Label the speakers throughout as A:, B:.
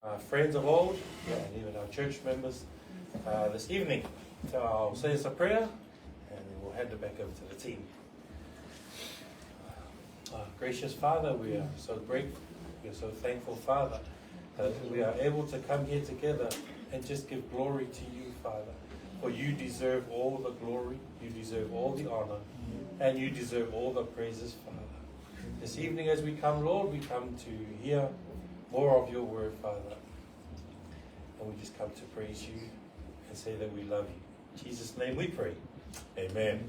A: our friends of old, and even our church members this evening. So I'll say us a prayer, and then we'll hand it back over to the team. Gracious Father, we are so grateful, we are so thankful, Father, that we are able to come here together and just give glory to you, Father. For you deserve all the glory, you deserve all the honor, and you deserve all the praises, Father. This evening as we come, Lord, we come to hear more of your word, Father. And we just come to praise you and say that we love you. In Jesus' name we pray. Amen.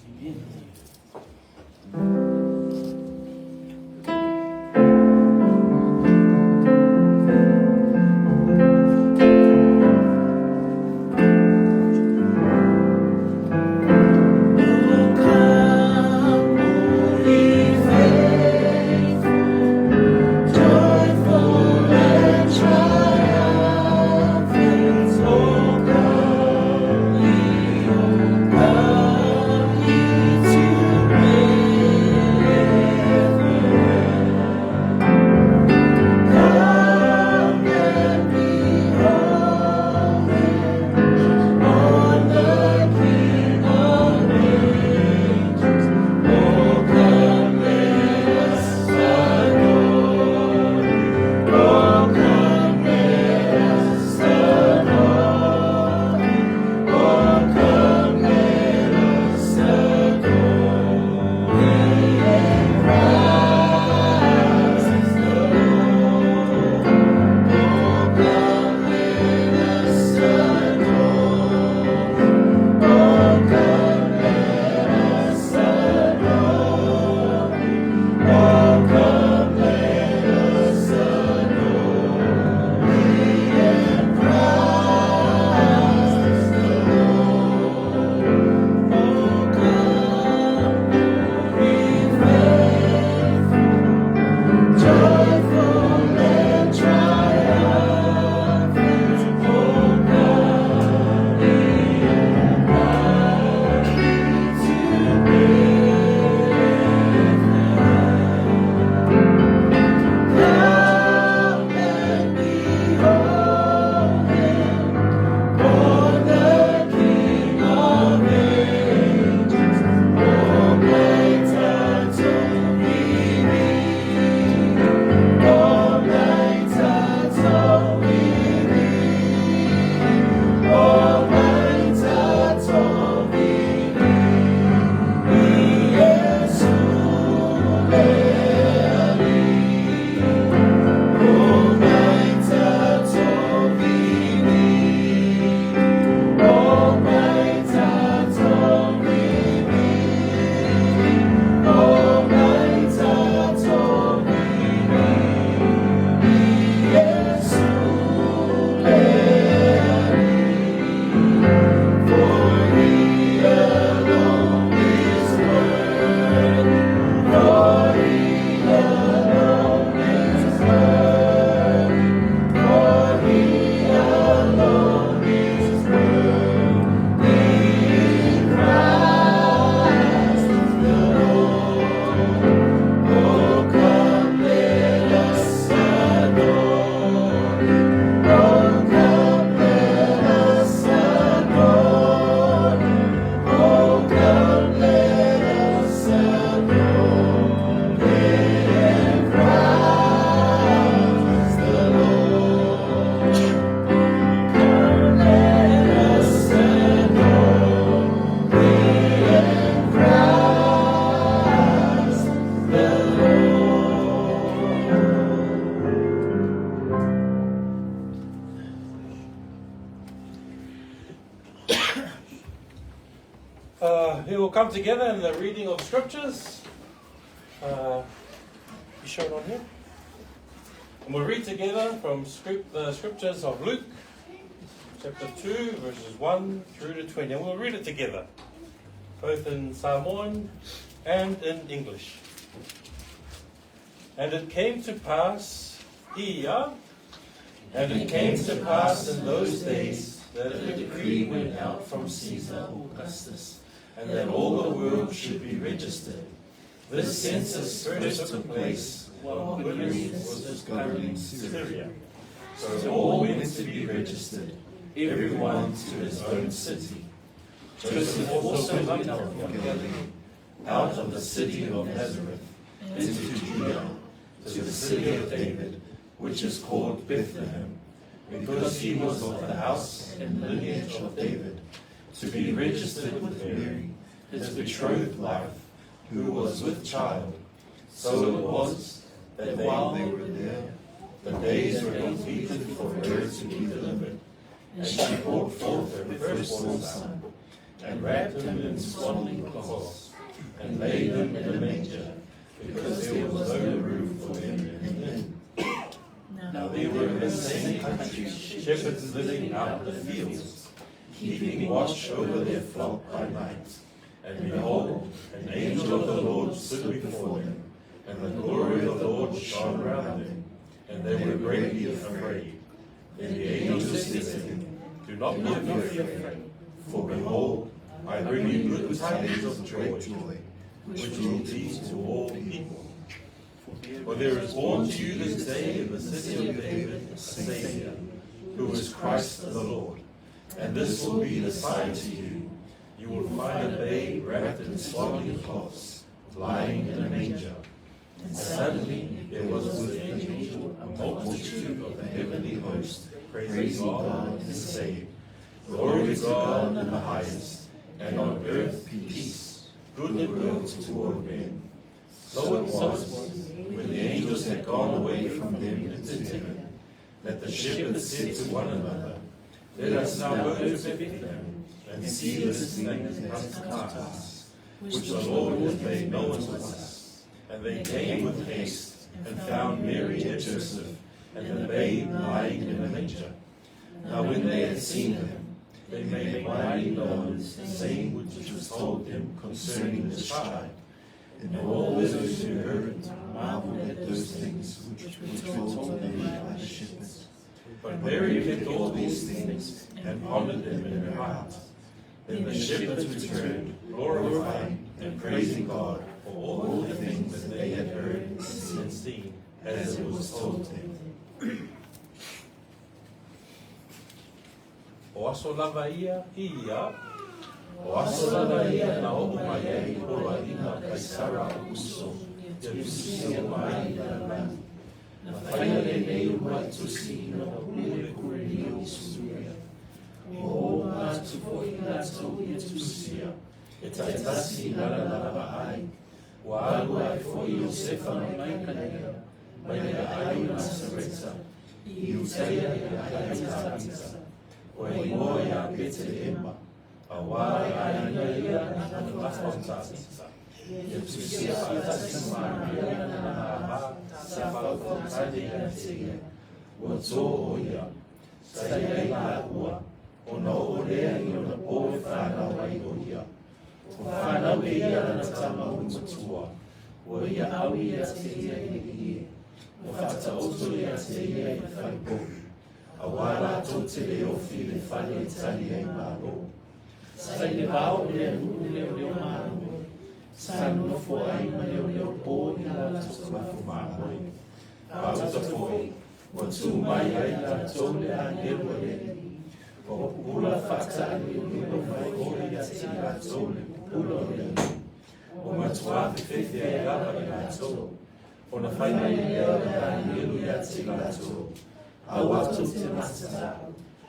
A: We will come together in the reading of scriptures. Be shown on here. And we'll read together from the scriptures of Luke, chapter 2, verses 1 through to 20. And we'll read it together, both in Samoan and in English. And it came to pass, and it came to pass in those days that a decree went out from Caesar Augustus, and that all the world should be registered. This census first took place while Quirinius was governing Syria. So all went
B: registered, everyone to his own city. Joseph also went up from Galilee, out of the city of Nazareth, into Judea, to the city of David, which is called Bethlehem, because he was of the house and lineage of David, to be registered with Mary, his betrothed wife, who was with child. So it was that while they were there, the days were completed for her to be delivered, and she brought forth her firstborn son, and wrapped him in swaddling cloths, and laid him in a manger, because there was no room for them in the inn. Now there were in the same country shepherds living out in the fields, keeping watch over their flock by night. And behold, an angel of the Lord stood before them, and the glory of the Lord shone around them, and they were greatly afraid. Then the angel said to them, Do not be afraid, for behold, I bring you good tidings of great joy, which will be to all people. For there is born to you this day in the city of David a Saviour, who is Christ the Lord. And this will be the sign to you. You will find a babe wrapped in swaddling cloths, lying in a manger. And suddenly there was with the angel a multitude of the heavenly host, praising God and saying, Glory to God in the highest, and on earth peace, goodwill toward men. So it was, when the angels had gone away from them into heaven, that the shepherds said to one another, Let us now go to Bethlehem, and see this thing that comes to pass, which the Lord has made known to us. And they came with haste, and found Mary and Joseph, and the babe lying in a manger. Now when they had seen him, they made widely known the saying which was told them concerning this child. And all those who heard marveled at those things which were told them by the shepherds. But Mary kept all these things, and pondered them in her heart. Then the shepherds returned, glorifying and praising God for all the things that they had heard and seen, as it was told them.
A: O aso lava ia,
B: O aso lava ia na o mai e koa ina kai sara uso, te usia mai na lani. Na whainare nei ua tusi na ule kuri o suria. O mātu po i nato i tusia, e taitasi nara lava ai. Wa alua e fo i o sefana mai kanea, mai na ai na sareta, i uteia i a ai tatita. O e moe a pete ema, a wā e aina ia na whakautatita. E tusia whaitasi mai ia na hama, sa whakautati a te ia. Ua tō o ia, sa ia i a ua, o na o rea i o na o e whanau ai o ia. O whanau e ia na tama umatua, o ia au ia te ia i ie. O whata oto ia te ia i whaipohi. A wāra tō te leo fi le whane tani ai māro. Sa i le wāo lea nuu leo leo māro. Sa nuna fo ai ma leo leo pō i la tō mafu māro. Pauta fōi, wa tū mai ai la tō le a hewa le. O pula whata i leo mai oi a ti la tō le pula le. O matua whiwhiwhi ai rapa i la tō. O na whaina i leo le a hewa i a ti la tō. A watu te matata,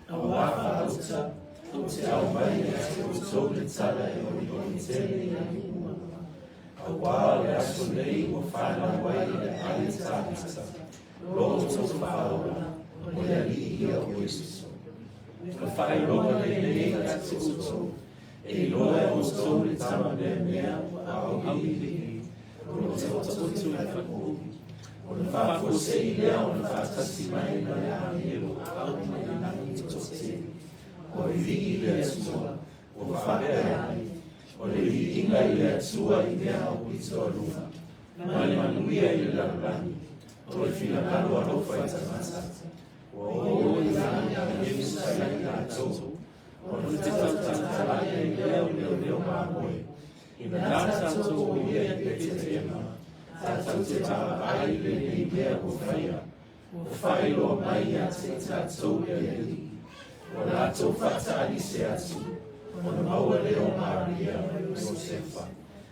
B: a wafa auta, o te au mai a te o tō le tala e o i tele i a uma. A wā le aso nei o whana wai le ai tāpita, lo tō whaora, o le ali ia o Iesuso. Ka whai roa le nei a te uto, e loa o tō le tama le mea a au iwi, o te ototu e whakohi. O na whako se i lea o na whātasi mai na lea hero au mai na i to te. O i viki lea tua, o whapea ai. O le i inga i lea tua i lea o i toa runga. Mai manuia i lea rani. O le whina kano a rofa i tamata. O i rani a heru sai i la tō. O na te tautata i lea o leo māmoe. I na nāta tō o ia i pete te ema. Tātou te taha ai le nei mea o whaia, o whaeroa mai a te tātou e rei. O rātou whataani se atu, o na maua leo Maria mai o Josefa,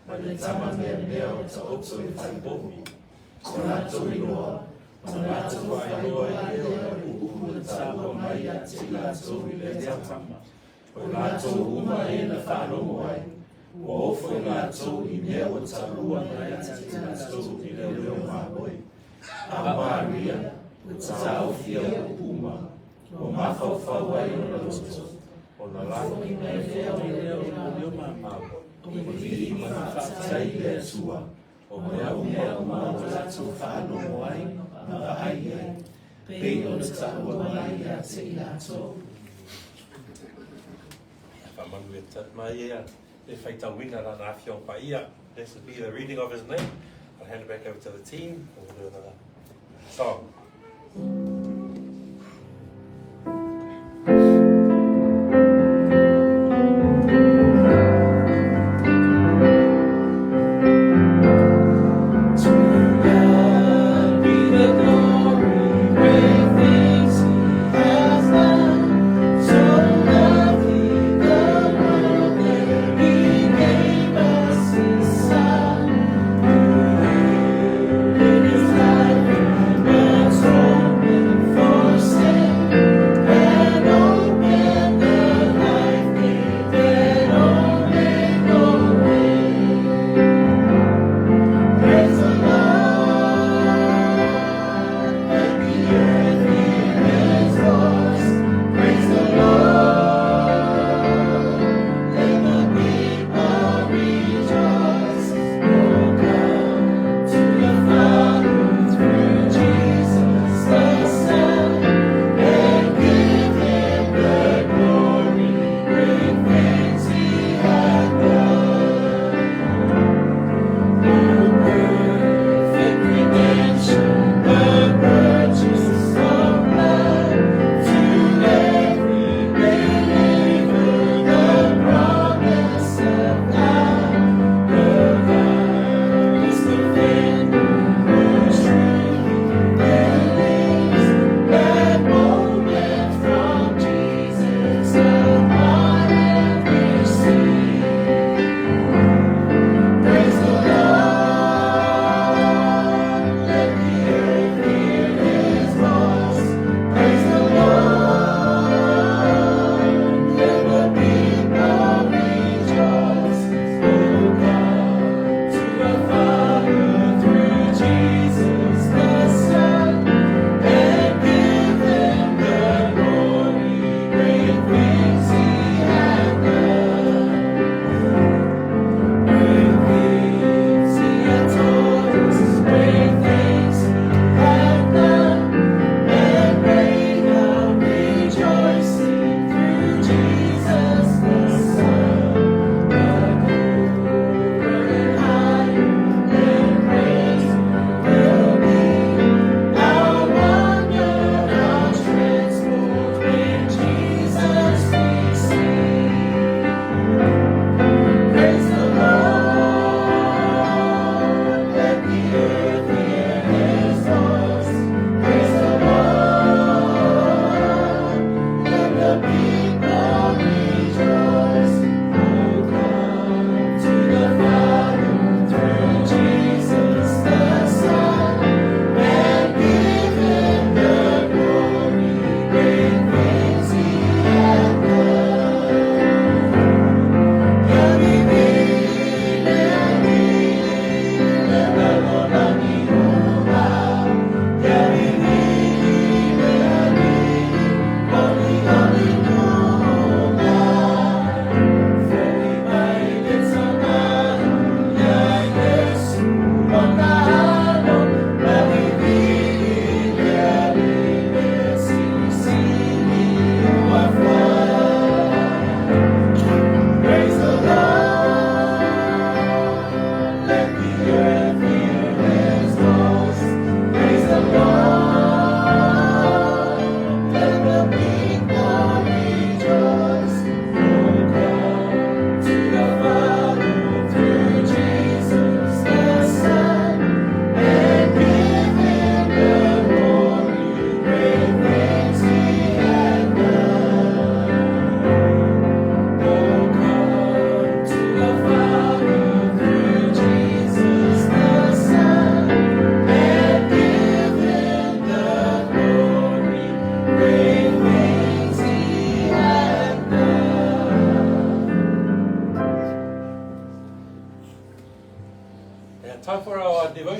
B: ma le tama mea o ta oto e whaipomi. O rātou iroa, o na rātou whaeroa e leo e upu na tāua mai a te rātou I le tama. O rātou uma e na whārongo ai, o ofo e rātou I mea o ta rua mai a te rātou I leo māboi. A Maria, o ta ofia o puma, o mawhawhau ai o na roto, o na lako I mea leo māboi. O hiri ma whaatai le tua, o mea o mau rātou whārongo ai, ma ai ai, pei o na tāua mai a te rātou.
A: Manu e Tatmaia, e whaitawina rana awhio paia. This will be the reading of his name. I'll hand it back over to the team and we'll do another song.
B: It is like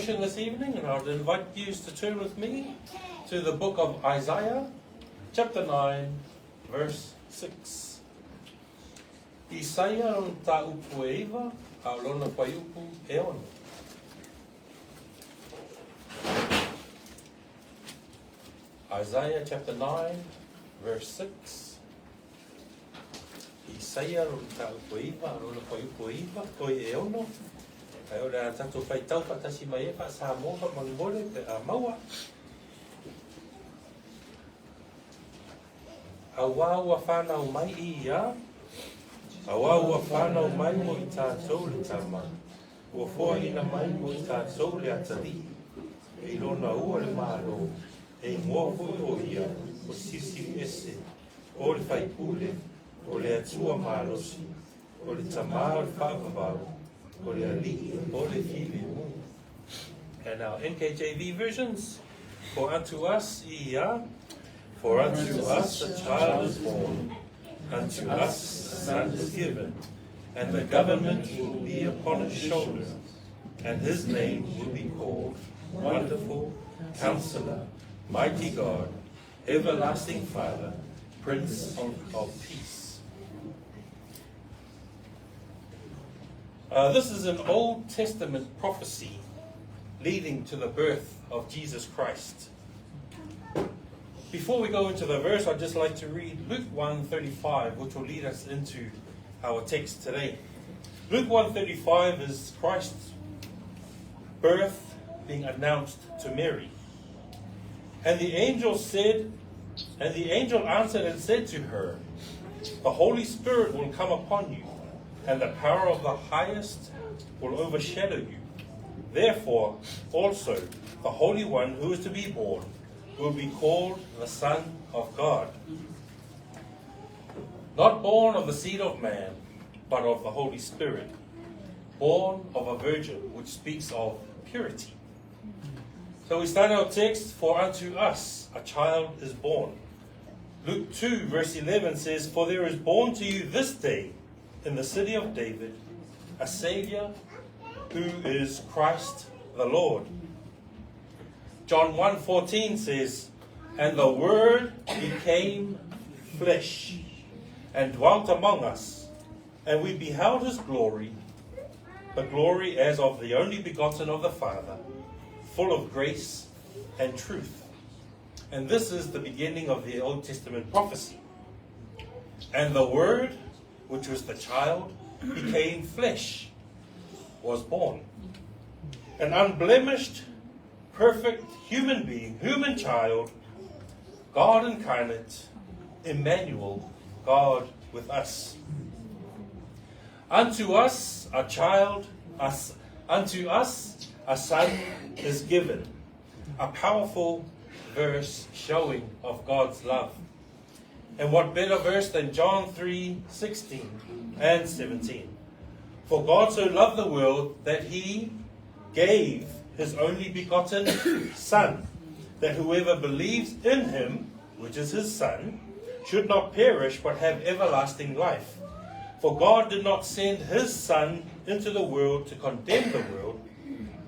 A: devotion this evening, and I'd invite you to turn with me to the book of Isaiah, chapter 9, verse 6. Isaia on ta upu e iwa, a lona pai upu e ono. Isaiah chapter 9, verse 6. Isaia on ta upu e iwa, a lona pai upu e iwa, toi e ono. Ai ora tatu whai tau patasi mai e pa sa moha Mangere pe a maua. A wāua whānau mai I ia. A wāua whānau mai mo I tātou le tama. Ua fua ina mai mo I tātou le atari. E lona ua le mālo. E mua hui o ia. O sisi ese. O le whai pule. O le atua mālosi. O le tamā o le whāpapau. And our NKJV versions, for unto us for unto us a child is born, unto us a son is given, and the government will be upon his shoulder, and his name will be called Wonderful, Counselor, Mighty God, Everlasting Father, Prince of Peace. This is an Old Testament prophecy leading to the birth of Jesus Christ. Before we go into the verse, I'd just like to read Luke 1:35, which will lead us into our text today. Luke 1:35 is Christ's birth being announced to Mary. And the angel answered and said to her, the Holy Spirit will come upon you, and the power of the highest will overshadow you. Therefore, also, the Holy One who is to be born will be called the Son of God. Not born of the seed of man, but of the Holy Spirit. Born of a virgin, which speaks of purity. So we start our text, for unto us a child is born. Luke 2, verse 11 says, for there is born to you this day, in the city of David, a Saviour who is Christ the Lord. John 1:14 says, and the Word became flesh and dwelt among us, and we beheld his glory, the glory as of the only begotten of the Father, full of grace and truth. And this is the beginning of the Old Testament prophecy. And the Word, which was the child, became flesh, was born. An unblemished, perfect human being, human child, God incarnate, Emmanuel, God with us. Unto us a child, unto us a son is given. A powerful verse showing of God's love. And what better verse than John 3:16 and 17? For God so loved the world that he gave his only begotten Son, that whoever believes in him, which is his Son, should not perish but have everlasting life. For God did not send his Son into the world to condemn the world,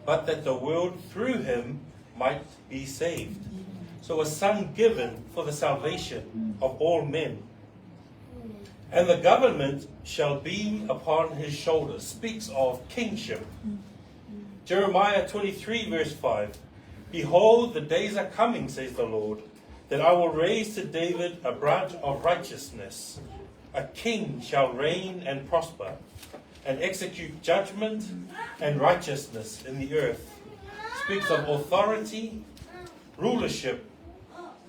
A: but that the world through him might be saved. So a son given for the salvation of all men. And the government shall be upon his shoulders. Speaks of kingship. Jeremiah 23 verse 5. Behold, the days are coming, says the Lord, that I will raise to David a branch of righteousness. A king shall reign and prosper, and execute judgment and righteousness in the earth. Speaks of authority, rulership,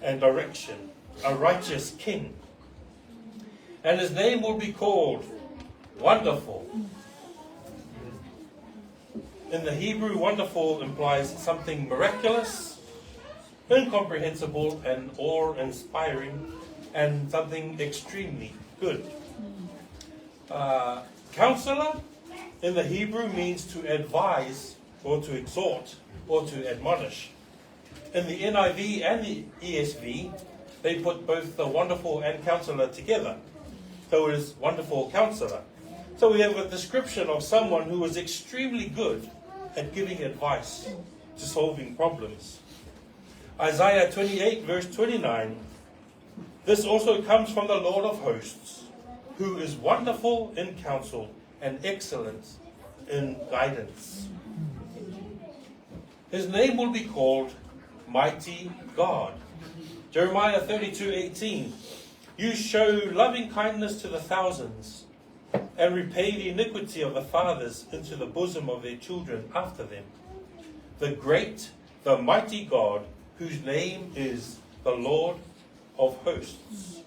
A: and direction. A righteous king. And his name will be called Wonderful. In the Hebrew, wonderful implies something miraculous, incomprehensible, and awe-inspiring, and something extremely good. Counselor in the Hebrew means to advise or to exhort or to admonish. In the NIV and the ESV, they put both the wonderful and counselor together. So it is wonderful counselor. So we have a description of someone who was extremely good at giving advice to solving problems. Isaiah 28 verse 29, this also comes from the Lord of hosts, who is wonderful in counsel and excellent in guidance. His name will be called Mighty God. Jeremiah 32:18, you show loving kindness to the thousands, and repay the iniquity of the fathers into the bosom of their children after them. The great, the mighty God, whose name is the Lord of hosts.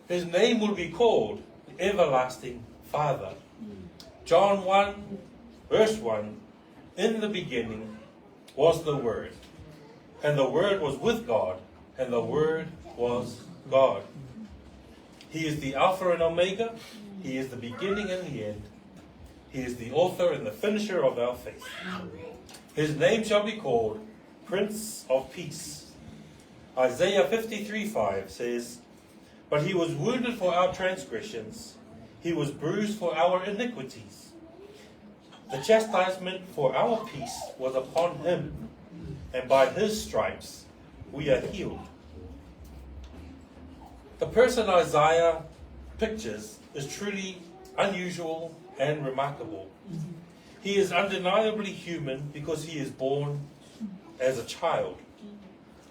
A: His name will be called the Everlasting Father. John 1, verse 1, in the beginning was the Word, and the Word was with God, and the Word was God. He is the Alpha and Omega. He is the beginning and the end. He is the author and the finisher of our faith. His name shall be called Prince of Peace. Isaiah 53:5 says, but he was wounded for our transgressions. He was bruised for our iniquities. The chastisement for our peace was upon him, and by his stripes we are healed. The person Isaiah pictures is truly unusual and remarkable. He is undeniably human because he is born as a child.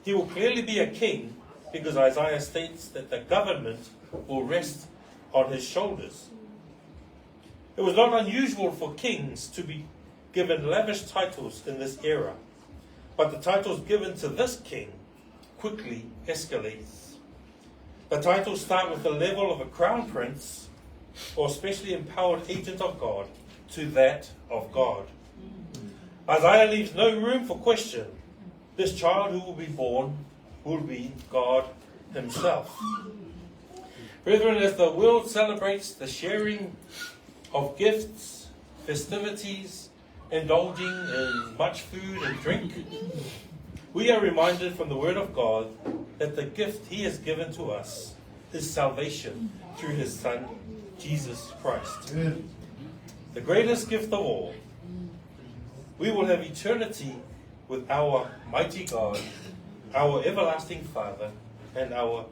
A: He will clearly be a king because Isaiah states that the government will rest on his shoulders. It was not unusual for kings to be given lavish titles in this era, but the titles given to this king quickly escalates. The titles start with the level of a crown prince or specially empowered agent of God to that of God. Isaiah leaves no room for question. This child who will be born will be God himself. Brethren, as the world celebrates the sharing of gifts, festivities, indulging in much food and drink, we are reminded from the Word of God that the gift He has given to us is salvation through His Son, Jesus Christ. Amen. The greatest gift of all. We will have eternity with our mighty God, our everlasting Father, and our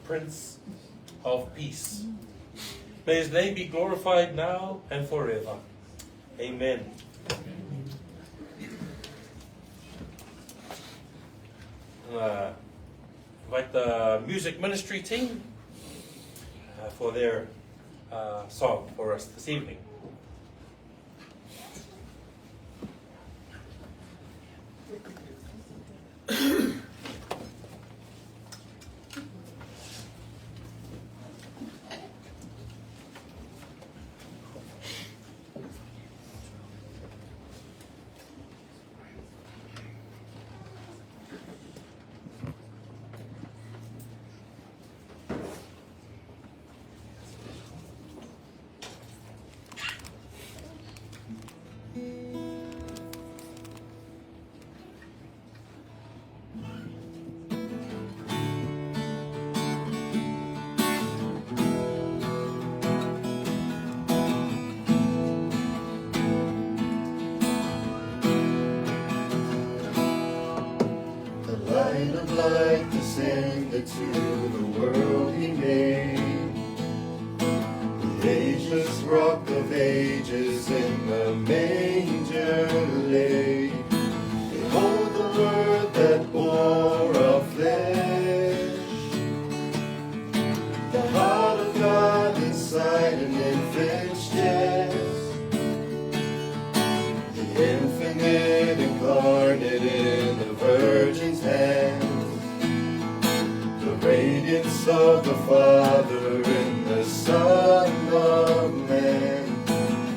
A: Prince of Peace. May His name be glorified now and forever. Amen. Invite the music ministry team for their song for us this evening.
B: Light descended to the world He made. The ageless rock of ages in the manger lay. Behold the Word that bore our flesh. The heart of God inside an infant's chest. The infinite incarnate in the Virgin's hand. Radiance of the Father in the Son of Man.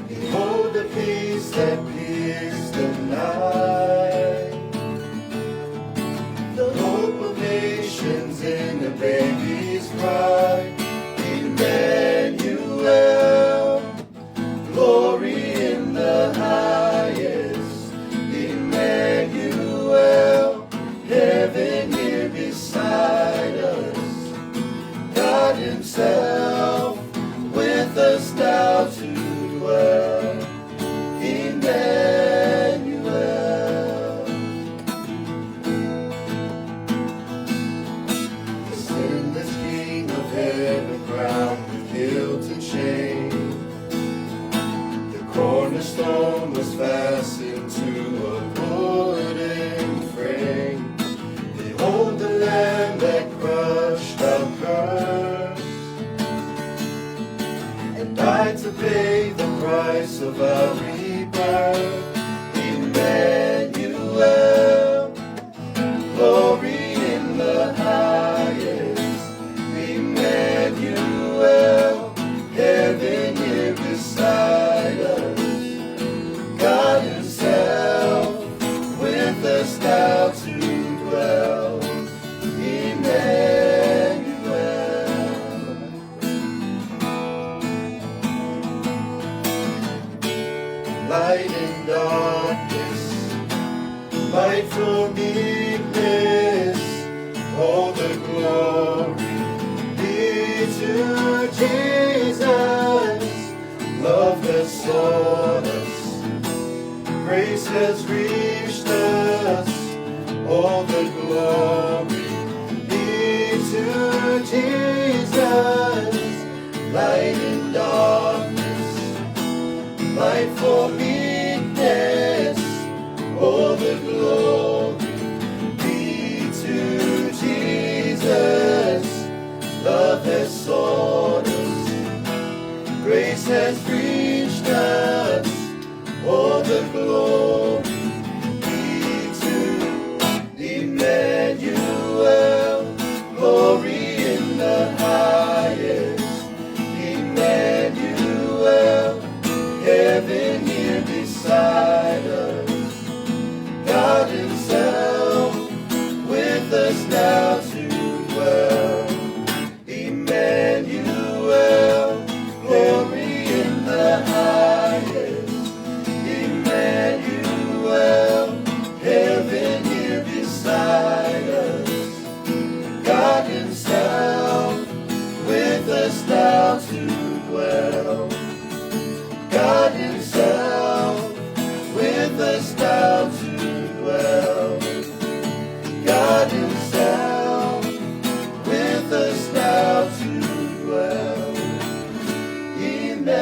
B: Behold the peace that pierced the night. The hope of nations in the baby's cry. Emmanuel, glory in the highest. Emmanuel, heaven here beside us. God Himself with us now to dwell. Emmanuel. and the ground with guilt and shame. The cornerstone was fastened to a wooden frame. Behold the Lamb that crushed our curse and died to pay the price of our rebirth. Emmanuel, glory in the highest. Emmanuel, heaven here beside us. God himself with us now to dwell. Emmanuel. Light in darkness, light for meekness, all the glory be to Jesus. Love has sought us, grace has reached us, all the glory be to Jesus. Light in darkness, light for meekness, all the glory be to Jesus. Love has sought us, grace has reached us, all the glory be to Emmanuel, glory in the highest. Emmanuel, heaven here beside us. God himself with us now to dwell. Emmanuel, glory in the highest. Emmanuel, heaven here beside us. God himself with us now to dwell. God himself with us now to dwell. God himself with us now to dwell. Emmanuel.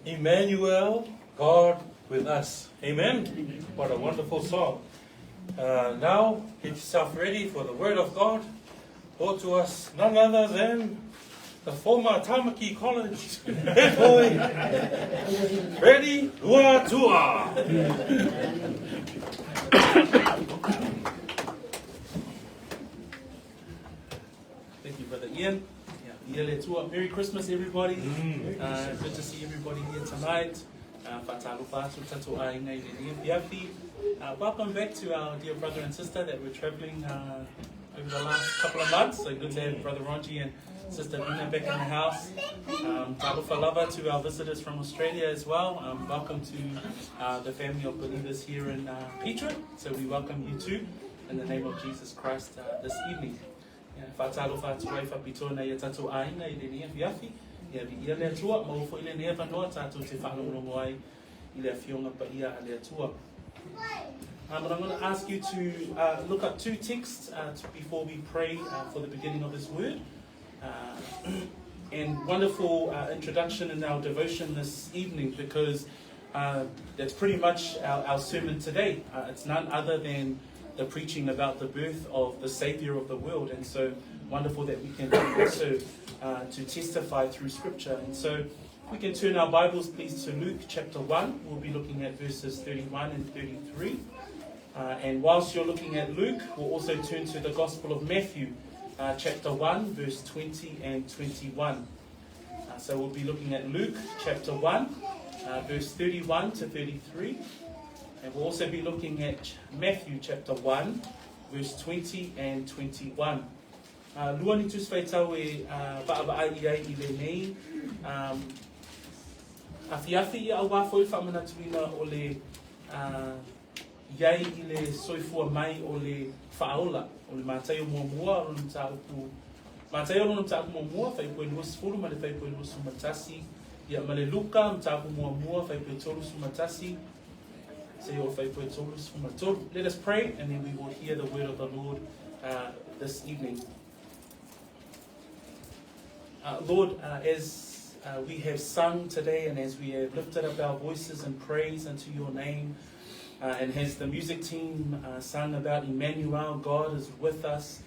A: Emmanuel, God with us. Amen. What a wonderful song. Now, get yourself ready for the Word of God, brought to us none other than the former Tamaki College head boy. Ready? Tua tua.
C: Thank you, Brother Ian. Merry Christmas, everybody. Good to see everybody here tonight. Welcome back to our dear brother and sister that we're traveling over the last couple of months. So good to have Brother Ronji and Sister Nina back in the house. Talufa lava to our visitors from Australia as well. Welcome to the family of believers here in Peachwood. So we welcome you too in the name of Jesus Christ this evening. Whātalofa tuai whapitona i tatou ainga I le nia whiawhi. Ia vi ia lea tua, maufo I le nea wanoa tatou te whanongongo ai I le awhionga pa ia a lea tua. But I'm going to ask you to look up two texts before we pray for the beginning of this word. And wonderful introduction in our devotion this evening, because that's pretty much our sermon today. It's none other than the preaching about the birth of the Saviour of the world, and so wonderful that we can also to testify through Scripture. And so we can turn our Bibles please to Luke chapter 1. We'll be looking at verses 31 and 33. And whilst you're looking at Luke, we'll also turn to the Gospel of Matthew chapter 1 verse 20 and 21. So we'll be looking at Luke chapter 1 verse 31 to 33. And we'll also be looking at Matthew chapter 1, verse 20 and 21. Lua ni tus whaitau e whaavai iai I le nei. Awhiawhi ia au wāwhoi whamanatuina o le iai I le soifua mai o le whaola, o le mātai o mua o le tā upu Mateo lona mtaku mua faipo luas fulu ma le faipo luas sumatasi. Ia ma le Luka mtaku mua faipo tolu sumatasi. Seo faipo tolu sumatolu. Let us pray and then we will hear the word of the Lord this evening. Lord, as we have sung today and as we have lifted up our voices in praise unto your name, and as the music team sung about Emmanuel, God is with us.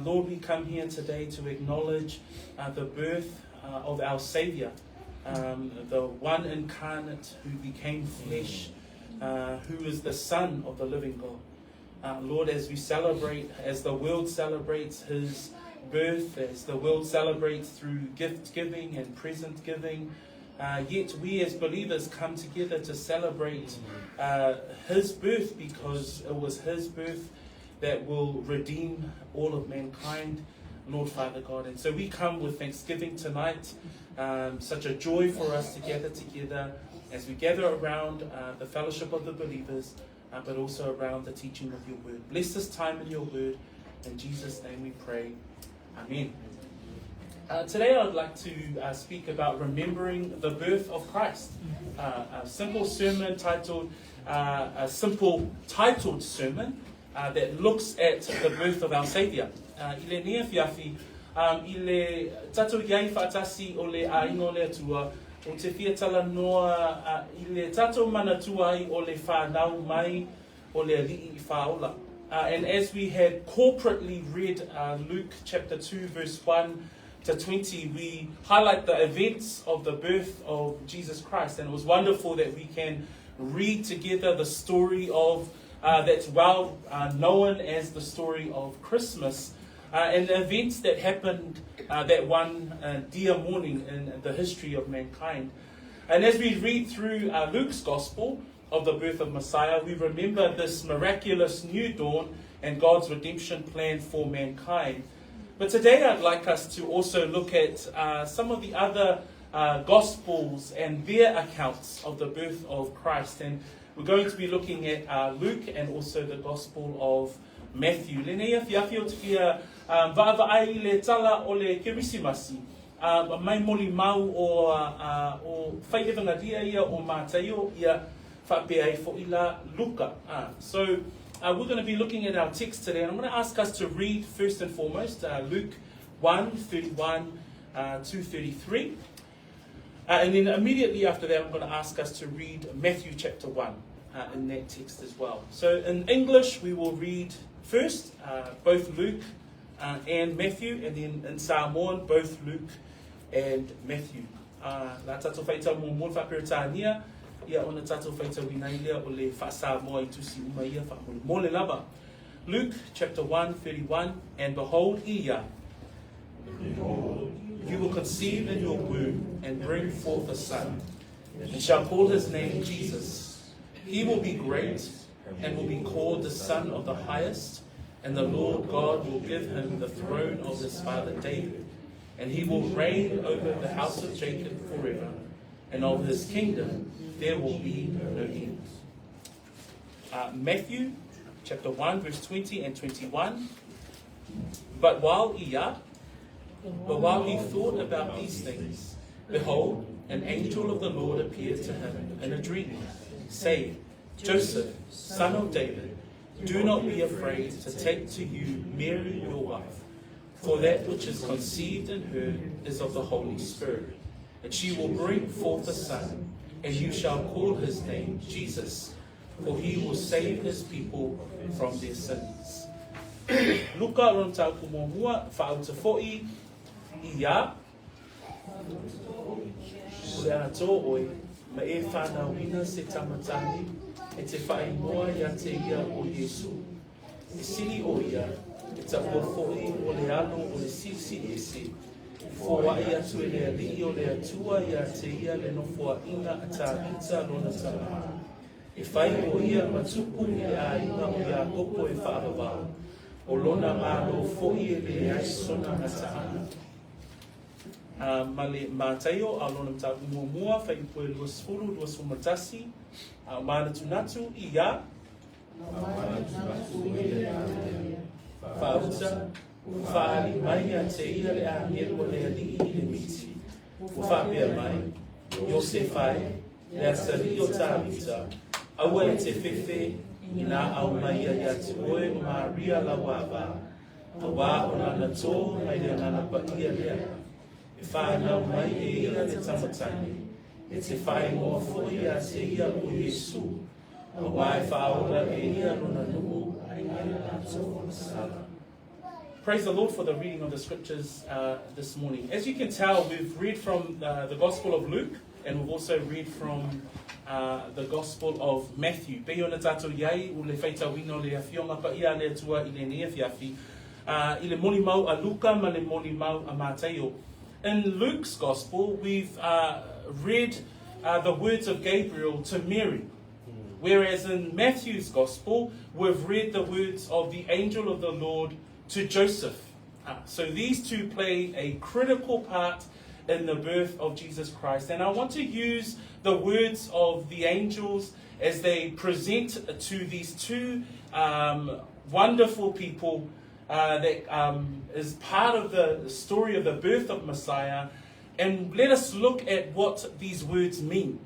C: Lord, we come here today to acknowledge the birth of our Saviour, the one incarnate who became flesh, who is the Son of the living God. Lord, as we celebrate, as the world celebrates his birth, as the world celebrates through gift giving and present giving, yet we as believers come together to celebrate his birth, because it was his birth that will redeem all of mankind, Lord Father God. And so we come with thanksgiving tonight. Such a joy for us to gather together as we gather around the fellowship of the believers, but also around the teaching of your word. Bless this time in your word. In Jesus' name we pray. Amen. Today I would like to speak about remembering the birth of Christ. A simple sermon titled, a simple titled sermon that looks at the birth of our Saviour. Ile nia fiafi, ile tatu iai whaatasi o le aingo le atua, o te whiatala noa, ile tatu manatuai o le whanau mai o le alii I whaola. And as we had corporately read Luke chapter 2 verse 1 to 20, we highlight the events of the birth of Jesus Christ. And it was wonderful that we can read together the story of that's well known as the story of Christmas, and the events that happened that one dear morning in the history of mankind. And as we read through Luke's gospel of the birth of Messiah, we remember this miraculous new dawn and God's redemption plan for mankind. But today I'd like us to also look at some of the other Gospels and their accounts of the birth of Christ. And we're going to be looking at Luke and also the Gospel of Matthew. Lenea fiafi o tia va'ava'ai le tala o le kirisimasi. Mai moli mau o whaihewangaria ia o mātaio ia whapeai fo ila Luka. So we're going to be looking at our text today, and I'm going to ask us to read first and foremost Luke 1:31 to 33. And then immediately after that, I'm going to ask us to read Matthew chapter 1 in that text as well. So in English, we will read first both Luke and Matthew, and then in Samoan, both Luke and Matthew. La tato whaita mo mon whaperetania, ia ona tato whaita winailia o le whaasa moa I tusi umaia whahole mole lava. Luke chapter 1:31, and behold, ia, you will conceive in your womb and bring forth a son, and shall call his name Jesus. He will be great and will be called the Son of the Highest, and the Lord God will give him the throne of his father David, and he will reign over the house of Jacob forever, and of his kingdom there will be no end. Matthew chapter 1 verse 20 and 21. But while he thought about these things, behold, an angel of the Lord appeared to him in a dream, saying, Joseph, son of David, do not be afraid to take to you Mary your wife, for that which is conceived in her is of the Holy Spirit. And she will bring forth a son, and you shall call his name Jesus, for he will save his people from their sins. Luka rontau kumomua whauta fo'i ia ule ato oi ma e whanau ina se tamatani e te whai moa ia te ia o Yesu. E sili o ia e ta ua fo'i o le ano o le sisi ese. Fua ia tu e le ali o le atua ia te ia le nofua inga a ta pita lona tala. E whai o ia matupu i le a inga o ia kopo e whaavavao. O lona malo fo'i e le aisona a ta ana. Ma le mātaio a lona mta mua whai poe luas furu, luas fumatasi. Mana tunatu i ia. Whauta Ufali mai a te ia le angelo le ali I le miti. Ufapia mai, Iosefai, le asari o tāmita, aua e te whiwhi, Ina au mai a te oe Maria la wava, awa o nana tō mai le nana pa ia lea. E whānau mai e ira te tamatani, e te whai moa fōi a te ia o Yesu, awa e whaola e ia runa nuu, ai ngai a tō sala. Praise the Lord for the reading of the scriptures this morning. As you can tell, we've read from the Gospel of Luke, and we've also read from the Gospel of Matthew. Pei ona tātou iai, o le whaita wino le awhionga pa ia le atua I le nea whiawhi. I le moni mau a Luka, ma le moni mau a Mateo. In Luke's Gospel, we've read the words of Gabriel to Mary. Whereas in Matthew's Gospel, we've read the words of the angel of the Lord to Joseph. So these two play a critical part in the birth of Jesus Christ. And I want to use the words of the angels as they present to these two wonderful people that is part of the story of the birth of Messiah. And let us look at what these words mean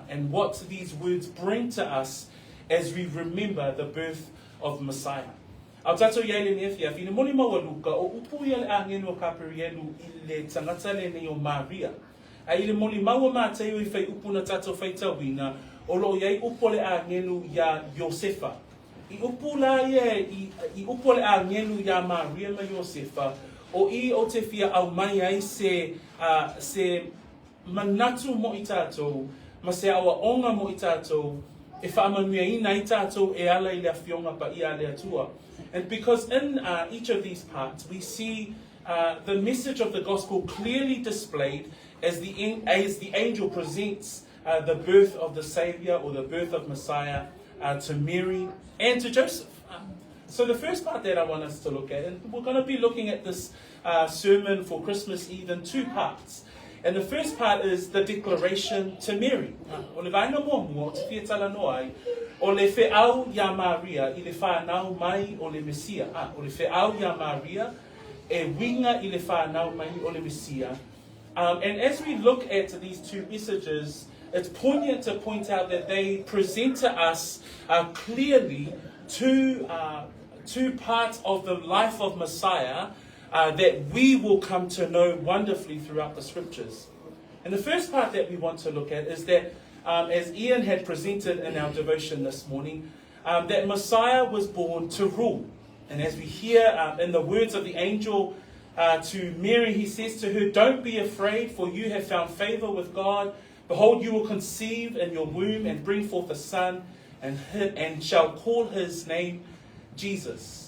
C: and what these words bring to us as we remember the birth of Messiah. Au tatou iai le nea whiawhi, moni maua Luka, o upu ia le angenu o kaperielu I le tangata le nei o Maria. A I le moni maua Mateo I whai upu na tatou whaitawina, o lo iai upo le angenu ia Iosefa. I upu la ia, I upo le angenu ia Maria ma Iosefa, o I o te whia au mai ai se manatu mo I tatou, ma se awa onga mo I tatou, e whaamanuia ina I tatou e ala I le awhionga pa I ale atua. And because in each of these parts, we see the message of the gospel clearly displayed as the angel presents the birth of the Savior or the birth of Messiah to Mary and to Joseph. So the first part that I want us to look at, and we're going to be looking at this sermon for Christmas Eve in two parts. And the first part is the declaration to Mary. O le vaina moa te whia tala noai, o le whiau ia Maria, I le whanau mai o le Mesia. O le whiau ia Maria, e winga I le whanau mai o le Mesia. And as we look at these two messages, it's poignant to point out that they present to us clearly two parts of the life of Messiah that we will come to know wonderfully throughout the scriptures. And the first part that we want to look at is that, as Ian had presented in our devotion this morning, that Messiah was born to rule. And as we hear in the words of the angel to Mary, he says to her, "Don't be afraid, for you have found favor with God. Behold, you will conceive in your womb and bring forth a son, and shall call his name Jesus."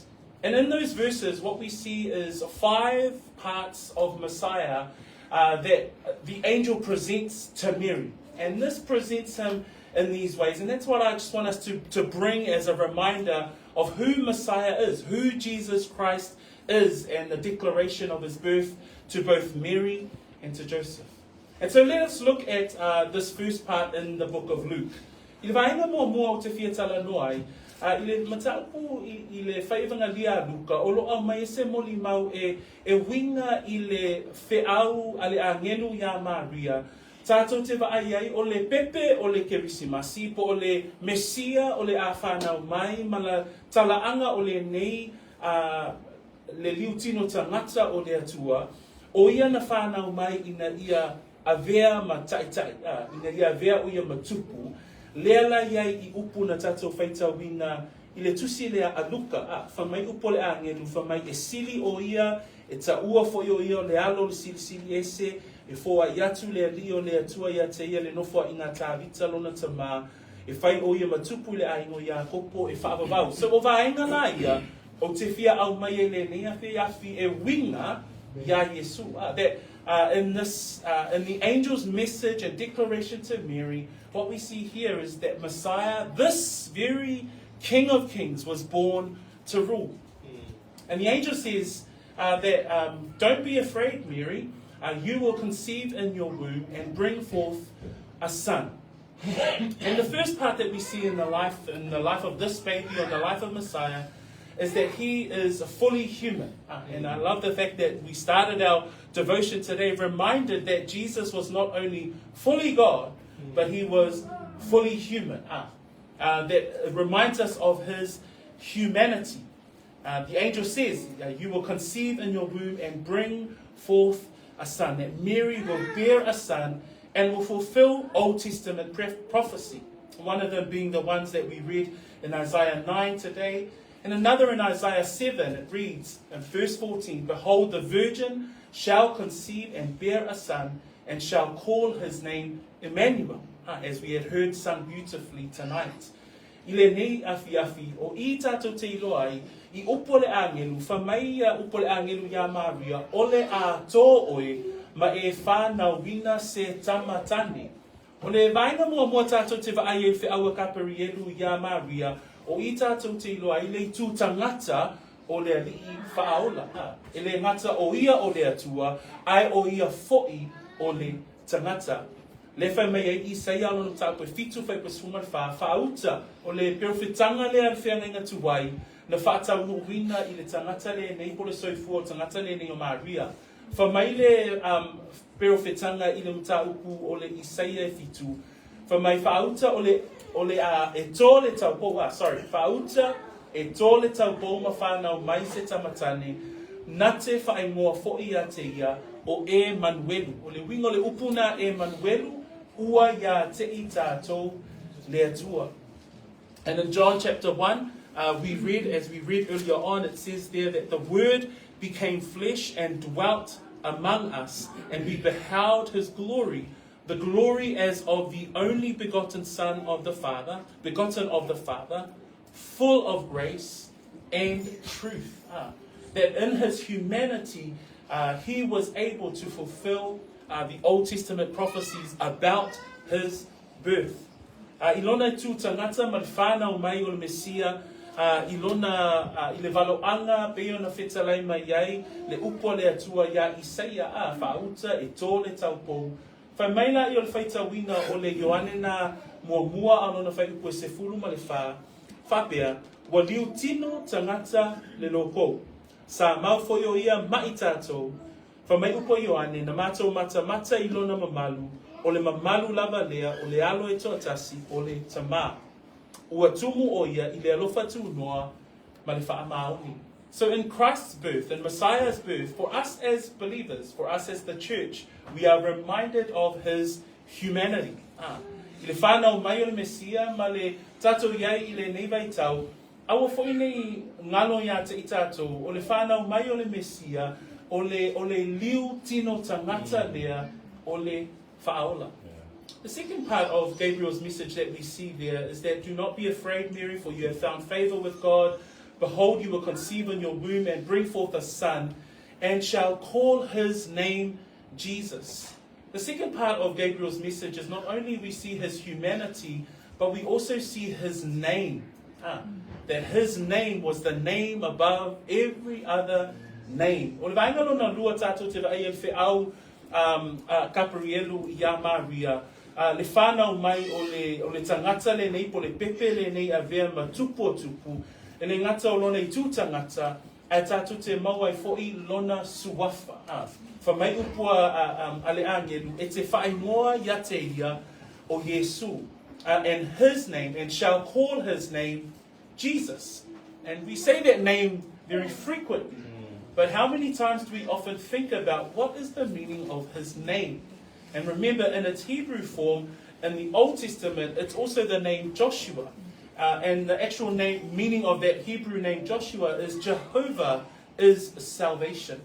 C: And in those verses, what we see is 5 parts of Messiah that the angel presents to Mary. And this presents him in these ways. And that's what I just want us to bring as a reminder of who Messiah is, who Jesus Christ is, and the declaration of his birth to both Mary and to Joseph. And so let us look at this first part in the book of Luke. I le vaenga mua o te whia tala noai, I le mataupu I le whaivanga lia Luka, o loa mai se moli mau e winga I le whiau a le angenu ia Maria. Tātou te vaai o le pepe o le kerisimasi, po o le Mesia o le awhanau mai, ma la talaanga o le nei le liutino tangata o le atua, o ia na whanau mai ina ia avea ma taitai, ina ia avea o ia matupu, leala iai I upu na tātou whaitawina I le tusi lea a Luka, whamai upo le angelu, whamai e sili o ia, e ta ua foi o ia, le alo le sili ese, e foa I atu le alio le atua ia te ia le nofoa I ngā tāwita lona tamā, e whai o ia matupu le aingo ia kopo, e whaavavau. So o vaenga la ia, o te whia au mai e le nea te afi e winga ia Yesu. That in the angel's message and declaration to Mary, what we see here is that Messiah, this very King of Kings, was born to rule. And the angel says that don't be afraid, Mary. You will conceive in your womb and bring forth a son. And the first part that we see in the life of this baby, or the life of Messiah, is that he is fully human. And I love the fact that we started our devotion today reminded that Jesus was not only fully God, but he was fully human. That reminds us of his humanity. The angel says, you will conceive in your womb and bring forth a son. That Mary will bear a son and will fulfill Old Testament prophecy. One of them being the ones that we read in Isaiah 9 today. And another in Isaiah 7, it reads in verse 14, behold, the virgin shall conceive and bear a son and shall call his name Emmanuel, as we had heard sung beautifully tonight. Ile nei afi o I tātou te ilo ai, I upo le angelu, whamaia upo le angelu ia Maria, ole a tō oe, ma e whānau wina se tamatane. O le vaina mua tātou te vaai e whi aua kapari elu ia Maria, o I tātou te ilo ai, le tū tangata o le alii whaola. E le ngata o ia o le atua, ai o ia fo'i o le tangata. Le whai mai e Isaia alono tāpoi fitu whai pasuma le whauta o le perfetanga le ar whenga tuwai na whaatau no wina I le tangata le nei pole soifua o tangata le nei o Maria. Wha mai le perfetanga I le mtaupu o le Isaia fitu. Wha mai whauta o le e tō le taupou, whauta e tō le taupou ma whanau mai se tamatane na te whae ngoa fo'i a te ia o Emmanuelu. O le wingo le upuna Emmanuelu ua ia te I tātou le atua. And in John chapter 1, we read, as we read earlier on, it says there that the Word became flesh and dwelt among us, and we beheld his glory, the glory as of the only begotten Son of the Father, begotten of the Father, full of grace and truth. That in his humanity, he was able to fulfill the Old Testament prophecies about his birth. Ilona tu tangata malfana mai o le Mesia, ilona I le valoanga pe ona fetalai mai ai le upo le atua ia Isaia whauta e tō le taupou. Whai maila I o le whaitawina o le Ioane na mua anona whai upo e se fulu ma le whapea, wa liu tino tangata le loko. Sa maufo o ia mai tātou, wha mai upo Ioane na mātou mata ilona mamalu, o le mamalu lava lea, o le alo e tōtasi, o le tamā. Ua tumu o ia I le alofa tūnoa ma le whaamaoni. So in Christ's birth, in Messiah's birth, for us as believers, for us as the church, we are reminded of his humanity. I le whanau mai o le Mesia, ma le tātou iai I le neivai tau, awa fo nei ngalo ia te I tātou, o le whanau mai o le Mesia, o le liu tino tangata lea, o le whaola. The second part of Gabriel's message that we see there is that do not be afraid, Mary, for you have found favor with God. Behold, you will conceive in your womb and bring forth a son, and shall call his name Jesus. The second part of Gabriel's message is not only we see his humanity, but we also see his name. That his name was the name above every other name. O le vaingalo na lua tātou te vai e wheau kaparielu ia Maria, le whanau mai o le tangata le nei po le pepe le nei a vea ma tupu o tupu, e le ngata o lona I tū tangata, a tātou te mawai fo'i lona suwafa. Wha mai upua ale angelu, e te whae moa ia te ia o Yesu, and his name, and shall call his name Jesus. And we say that name very frequently. But how many times do we often think about what is the meaning of his name? And remember, in its Hebrew form, in the Old Testament, it's also the name Joshua. And the actual meaning of that Hebrew name Joshua is Jehovah is salvation.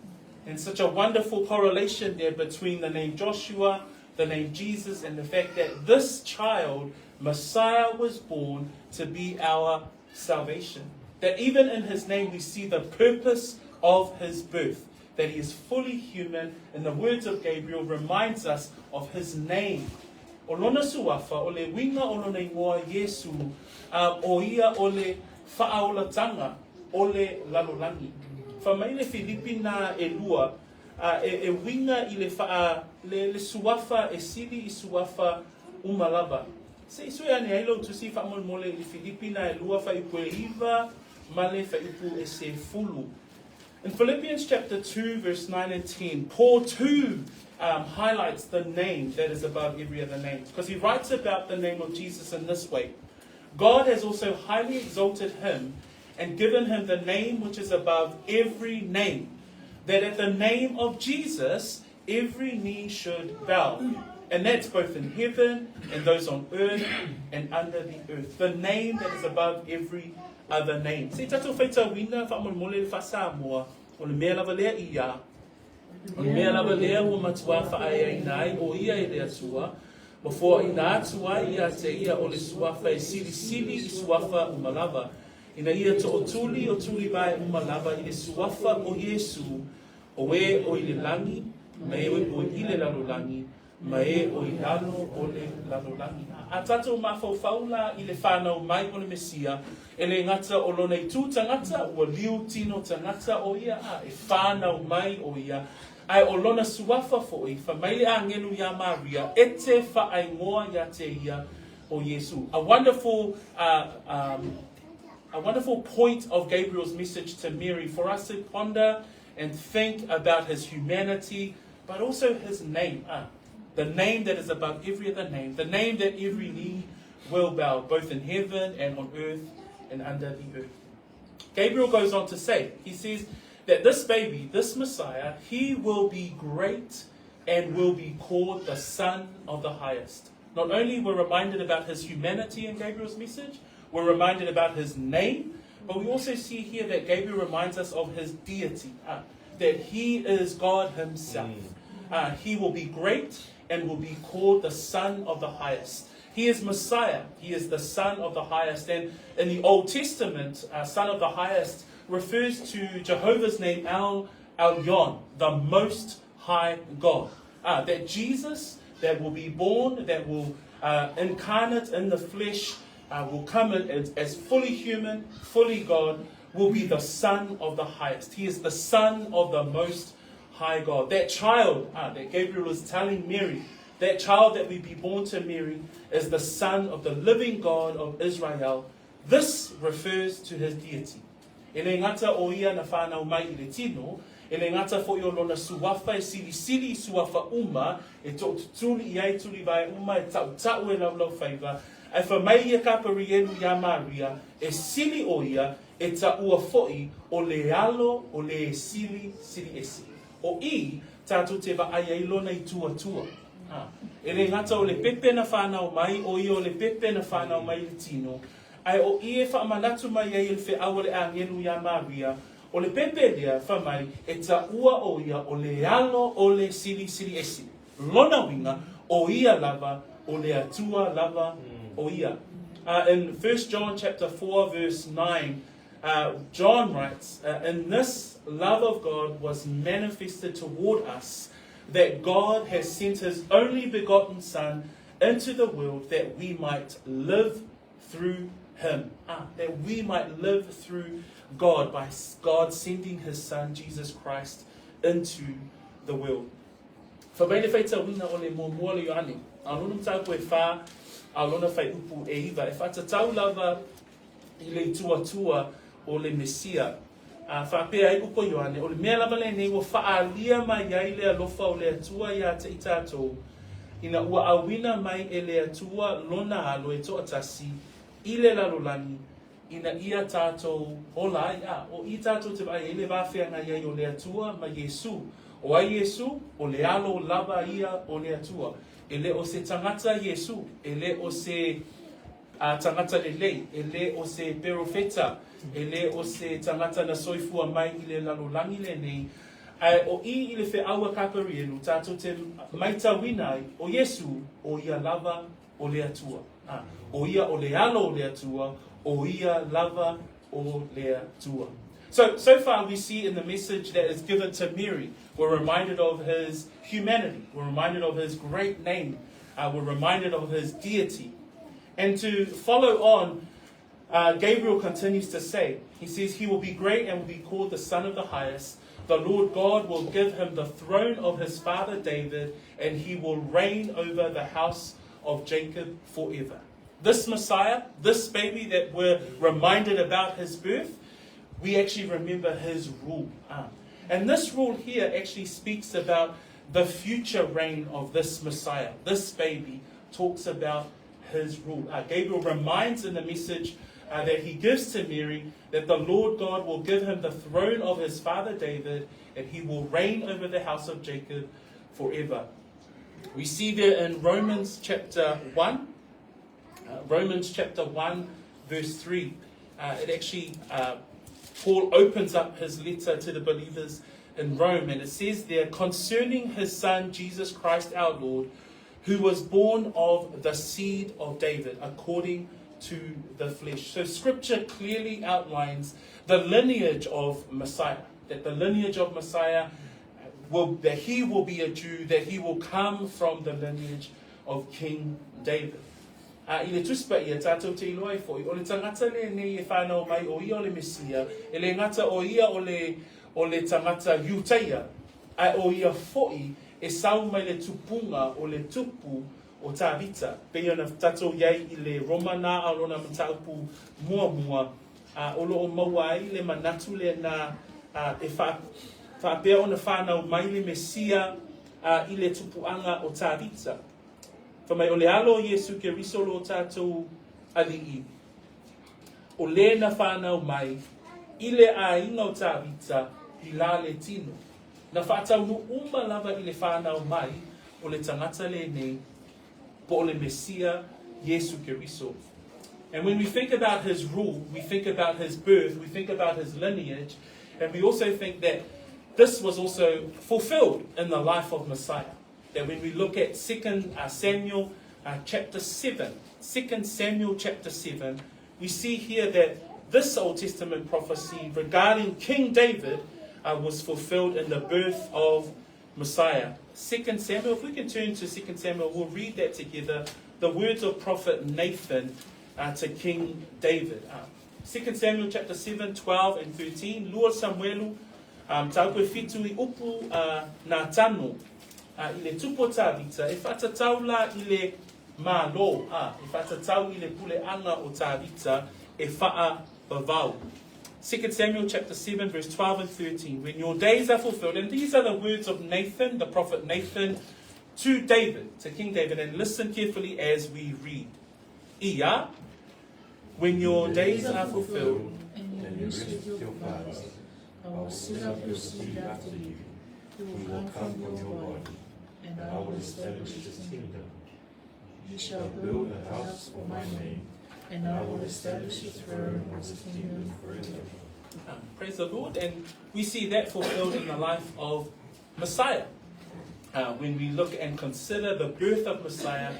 C: And such a wonderful correlation there between the name Joshua, the name Jesus, and the fact that this child, Messiah, was born to be our salvation. That even in his name we see the purpose of his birth, that he is fully human, and the words of Gabriel reminds us of his name. O lona suafa, o le winga o lona ingoa Yesu, o ia o le whaaulatanga, o le lalolangi. Wha mai le Filipina e lua, e winga I le suafa, e sili I suafa umalava. Se iso ane ailo tu si wha mole le Filipina e lua wha I pue iwa, male whaiupu e se fulu. In Philippians chapter 2, verse 9 and 10, Paul too highlights the name that is above every other name. Because he writes about the name of Jesus in this way. God has also highly exalted him and given him the name which is above every name, that at the name of Jesus every knee should bow. And that's both in heaven and those on earth and under the earth. The name that is above every other name. Se tatou whaita wina whaamole le whasamoa o le mea lava lea ia. O le mea lava lea ua matua whaai nai o ia e lea tua. Before ina atua ia te ia o le suafa e sili sili I suafa umalava. Ina ia to o tuli vai umalava I le suafa o Yesu. O e o I le langi, me e o I le lalolangi. Mai o I lalo o le lalolangi. A tatou mawhauwhaula I le whanau mai o le Mesia, e le ngata o lona I tū tangata, ua liu tino tangata o ia, e whanau mai o ia, ai o lona suafa fo'i, whamaile a ngelu ia Maria, e te whaingoa ia te ia o Yesu. A wonderful point of Gabriel's message to Mary for us to ponder and think about his humanity, but also his name. The name that is above every other name, the name that every knee will bow, both in heaven and on earth and under the earth. Gabriel goes on to say, he says that this baby, this Messiah, he will be great and will be called the Son of the Highest. Not only we're reminded about his humanity in Gabriel's message, we're reminded about his name, but we also see here that Gabriel reminds us of his deity, that he is God himself. He will be great and will be called the Son of the Highest. He is Messiah. He is the Son of the Highest. And in the Old Testament, Son of the Highest refers to Jehovah's name, El Elyon, the Most High God. That Jesus, that will be born, that will incarnate in the flesh, will come as fully human, fully God, will be the Son of the Highest. He is the Son of the Most High God. That child that Gabriel is telling Mary, that child that will be born to Mary, is the Son of the living God of Israel. This refers to his deity. E le ngata o ia na whanau mai I le tino, e le ngata fo I o lona suafa e sili sili suafa uma, e to tuli I ai tuli vai uma, e tau tau e lau lau whaiva, e whamai ia kapari enu ia Maria, e sili o ia, e ta ua foi o le alo o le sili sili esi. O I, tātou te wa ai ai lona I tua tua. E le ngata o le pepe na whanau mai, o I o le pepe na whanau mai le tino. Ai o I e whaamanatu mai ai le whi awale a ngenu ia Maria, o le pepe lea whamai, e ta ua o ia o le alo o le sili sili esi. Lona winga, o ia lava, o le atua lava o ia. In 1 John chapter 4 verse 9, John writes, in this love of God was manifested toward us, that God has sent his only begotten Son into the world that we might live through him. That we might live through God, by God sending his Son, Jesus Christ, into the world. Whabeile whaita wina o le mua le Ioane. Alona tau koe wha, alona whai upu e iwa. E whata tau lava I le tua o le Mesia. Whapea ai upo Ioane, o le mea lava le nei ua whaalia mai ai le alofa o le atua ia te itatou. Ina ua awina mai e le atua lona alo e toa tasi, I le lalolani, ina ia tātou ola ai o I tātou te vai e le wawhianga iai o le atua ma Yesu. O ai Yesu, o le alo lava ia o le atua. E le o se tangata Yesu, e le o se tangata lelei, e le o se perofeta, e le o se tangata na soifua mai I le lalolangi le nei, o I le whi aua kapari enu, tātou te maita winai o Yesu, o ia lava o le atua. O ia o le alo o le atua, o ia lava o le atua. So far we see in the message that is given to Mary, we're reminded of his humanity, we're reminded of his great name, we're reminded of his deity. And to follow on, Gabriel continues to say, he says, he will be great and will be called the Son of the Highest. The Lord God will give him the throne of his father David, and he will reign over the house of Jacob forever. This Messiah, this baby that we're reminded about his birth, we actually remember his rule. And this rule here actually speaks about the future reign of this Messiah. This baby talks about his rule. Gabriel reminds in the message that he gives to Mary that the Lord God will give him the throne of his father David, and he will reign over the house of Jacob forever. We see there in Romans chapter 1, verse 3, it actually, Paul opens up his letter to the believers in Rome, and it says there, concerning his son Jesus Christ our Lord, who was born of the seed of David according to the flesh. So scripture clearly outlines the lineage of Messiah, that the lineage of Messiah that he will be a Jew, that he will come from the lineage of King David. I le tuspa ia tātou te iloa fo i o le tangata le nei e whanau mai o ia o le Mesia, e le ngata o ia o le tangata Iutaia, ai o ia fo'i e sau mai le tupunga o le tupu o tāwita. Pei ana tātou iai i le Romana a lona mataupu mua o lo o maua ai le manatu le na e whapea o na whanau mai le Mesia i le tupuanga o tāwita. Whamai o le alo Iesu ke risolo o tātou ali'i. O le na whanau mai, i le a inga o tāwita i la le tino. Na whaatau no umba lava i le whanau mai o le tangata le nei po o le Mesia Iesu ke riso. And when we think about his rule, we think about his birth, we think about his lineage, and we also think that this was also fulfilled in the life of Messiah. That when we look at 2 Samuel chapter 7, 2 Samuel chapter 7, we see here that this Old Testament prophecy regarding King David was fulfilled in the birth of Messiah. 2 Samuel, if we can turn to 2 Samuel, we'll read that together. The words of prophet Nathan to King David. 2 Samuel chapter 7, 12 and 13. Lua Samuelu, tau koe fitu I upu nā tano. I le tupo tāwita, e whatatau la I le mālo, e whatatau I le pule anga o tāwita, e whaa bavau. 2 Samuel chapter 7, verse 12 and 13. When your days are fulfilled, and these are the words of Nathan, the prophet Nathan, to David, to King David, and listen carefully as we read. Ia, when your days are fulfilled,
D: and you rest your fathers, I will set up your seed after you, who will come from your body, and I will establish his kingdom. He shall build a house for my name, and I will establish his throne of his kingdom forever.
C: Praise the Lord. And we see that fulfilled in the life of Messiah. When we look and consider the birth of Messiah,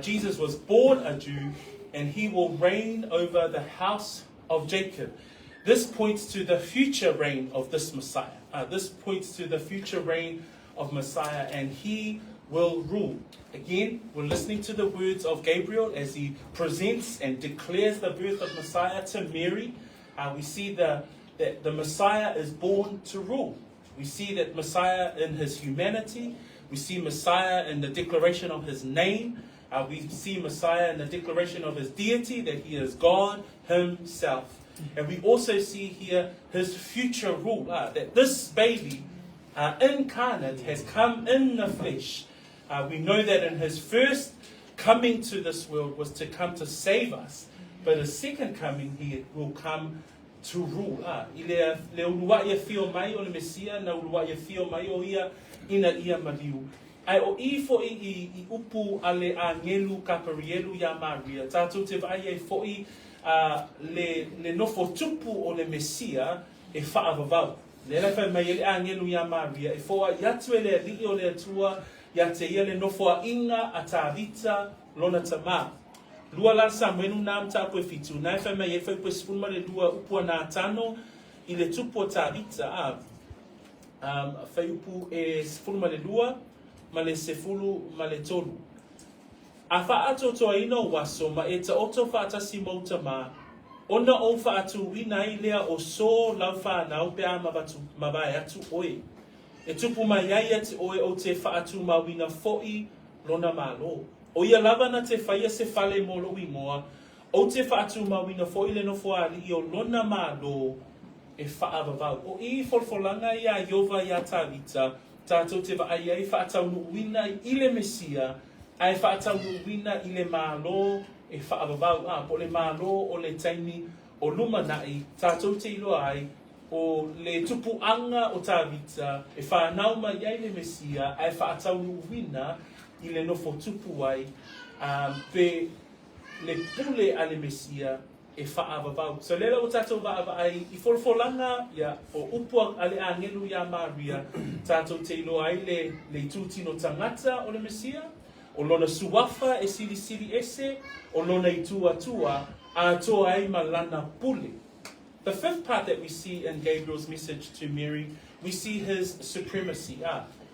C: Jesus was born a Jew, and he will reign over the house of Jacob. This points to the future reign of this Messiah. This points to the future reign of Messiah, and he will rule. Again, we're listening to the words of Gabriel as he presents and declares the birth of Messiah to Mary. We see that the Messiah is born to rule. We see that Messiah in his humanity. We see Messiah in the declaration of his name. We see Messiah in the declaration of his deity, that he is God himself. And we also see here his future rule, that this baby incarnate has come in the flesh. We know that in his first coming to this world was to come to save us, but his second coming he will come to rule. I le ulua ia fio mai o le Mesia, na ulua ia fio mai o ia ina ia maliu. Ai o I fo'i I upu ale a ngelu kaparielu ya Maria. Tātou te vai e fo'i le nofo tupu o le Mesia e whaavavau. Le rewhai mai ele a ngelu ya Maria. E fo'a iatu e le li o le atua, ia te ia le nofo a inga a tāwita lona tamā. Lua la Samuelu nām tāpue fitu. Nai whai mai e whai pue sifuma le lua upua nā tano I le tupu o tāwita. Whai upu e sifuma le lua, ma le sefulu ma le tolu. A whaato toa ina waso ma e ta oto whaatasi mauta mā. Ona o whaatu wina I lea o so lau whanau pia mawai atu oe. E tupu mai ai ati oe o te whaatu ma wina fo'i lona malo. O ia lava na te whaia se whale molo I moa. O te whaatu ma wina fo'i le no fo'a li o lona malo e whaavavau. O I folfolanga ia Iova ia tāwita, tātou te vaai ai whaatau nuuina I le Mesia, ai whaatau nuuina I le mālo e whaavavau. Po le mālo o le taimi o lumanai, tātou te iloa ai, o le tupuanga o tāwita, e whanauma iai le Mesia, ai whaatau nuuina I le nofo tupu ai, pe le pule a le Mesia, e whaavavau. So lela o tātou vaavai I folfolanga o upua a le angelu ia Maria, tātou te iloa ai le tūtino tangata o le Mesia, o lona suafa e sili sili ese, o lona I tua a toa ai malana pule. The fifth part that we see in Gabriel's message to Mary, we see his supremacy.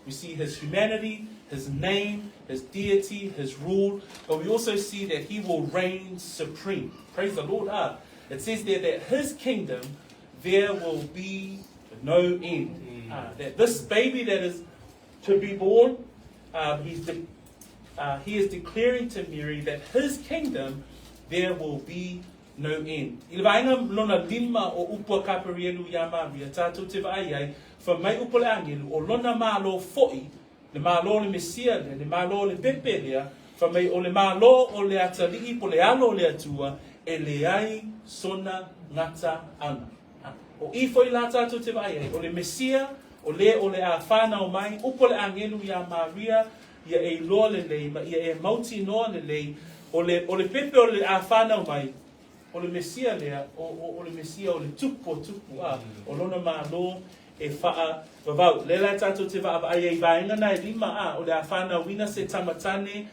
C: We see his humanity, his name, his deity, his rule, but we also see that he will reign supreme. Praise the Lord. It says there that his kingdom, there will be no end. That this baby that is to be born, he is declaring to Mary that his kingdom, there will be no end. I le vaenga lona lima o upua kaparielu ia Maria, tātou te vai ai, fa mai upo le angelu, o lona mālo fo'i, le mālo le Mesia, le mālo le pepe lea, fa mai o le mālo o le atali'i po le alo le atua, e le ai sona ngata ana. O I fo'i la tātou te vai ai, o le Mesia, o le a whānau mai, upo le angelu ia Maria, ia e loa le lei, ma ia e mauti noa le lei, o le pepe o le a whānau mai, o le Mesia lea, o le Mesia o le tupu, o lona mālo e wha vavau. Le lai tātou te wha ai ei vaenga nai lima o le a whānau wina se tamatane,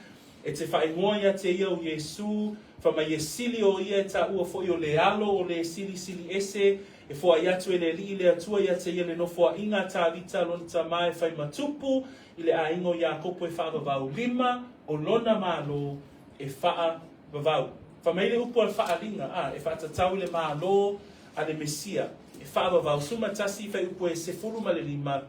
C: e te wha ingoa ia te ia o Iesu, wha mai e sili o ia ta ua fo'i o le alo o le sili ese, e fua ia tu e le li le atua ia te ia le nofua inga tā vita lona ta mai whai matupu, I le a ingo ia kopo e wha vavau lima, o lona mālo e wha vavau. Fa mai le upo al whaalinga, e whaatatau le mālo a le Mesia, e whaavavau suma tasi whai upo e se furu ma le lima.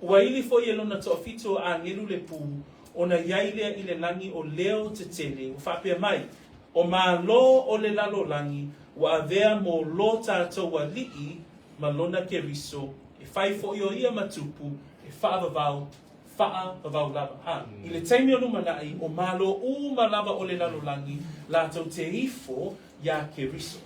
C: Ua ili fo I lona toa fito a ngelu le pū, o na iailea I le langi o leo te tele, o whapea mai, o mālo o le lalo langi, wa avea mo lo tātou wa li'i ma lona ke riso, e whai fo I o ia matupu, e whaavavau lava. I le taimi o lumanai, o mālo uma lava o le lalolangi, lātou te ifo ia ke riso.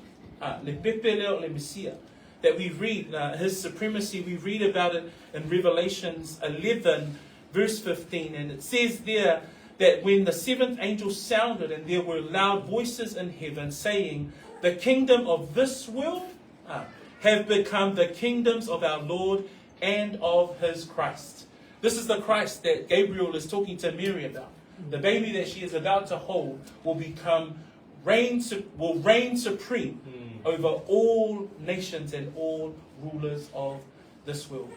C: Le pepe leo le Mesia. That we read, his supremacy, we read about it in Revelations 11, verse 15, and it says there that when the seventh angel sounded, and there were loud voices in heaven saying, the kingdom of this world have become the kingdoms of our Lord and of his Christ. This is the Christ that Gabriel is talking to Mary about. The baby that she is about to hold will reign supreme over all nations and all rulers of this world.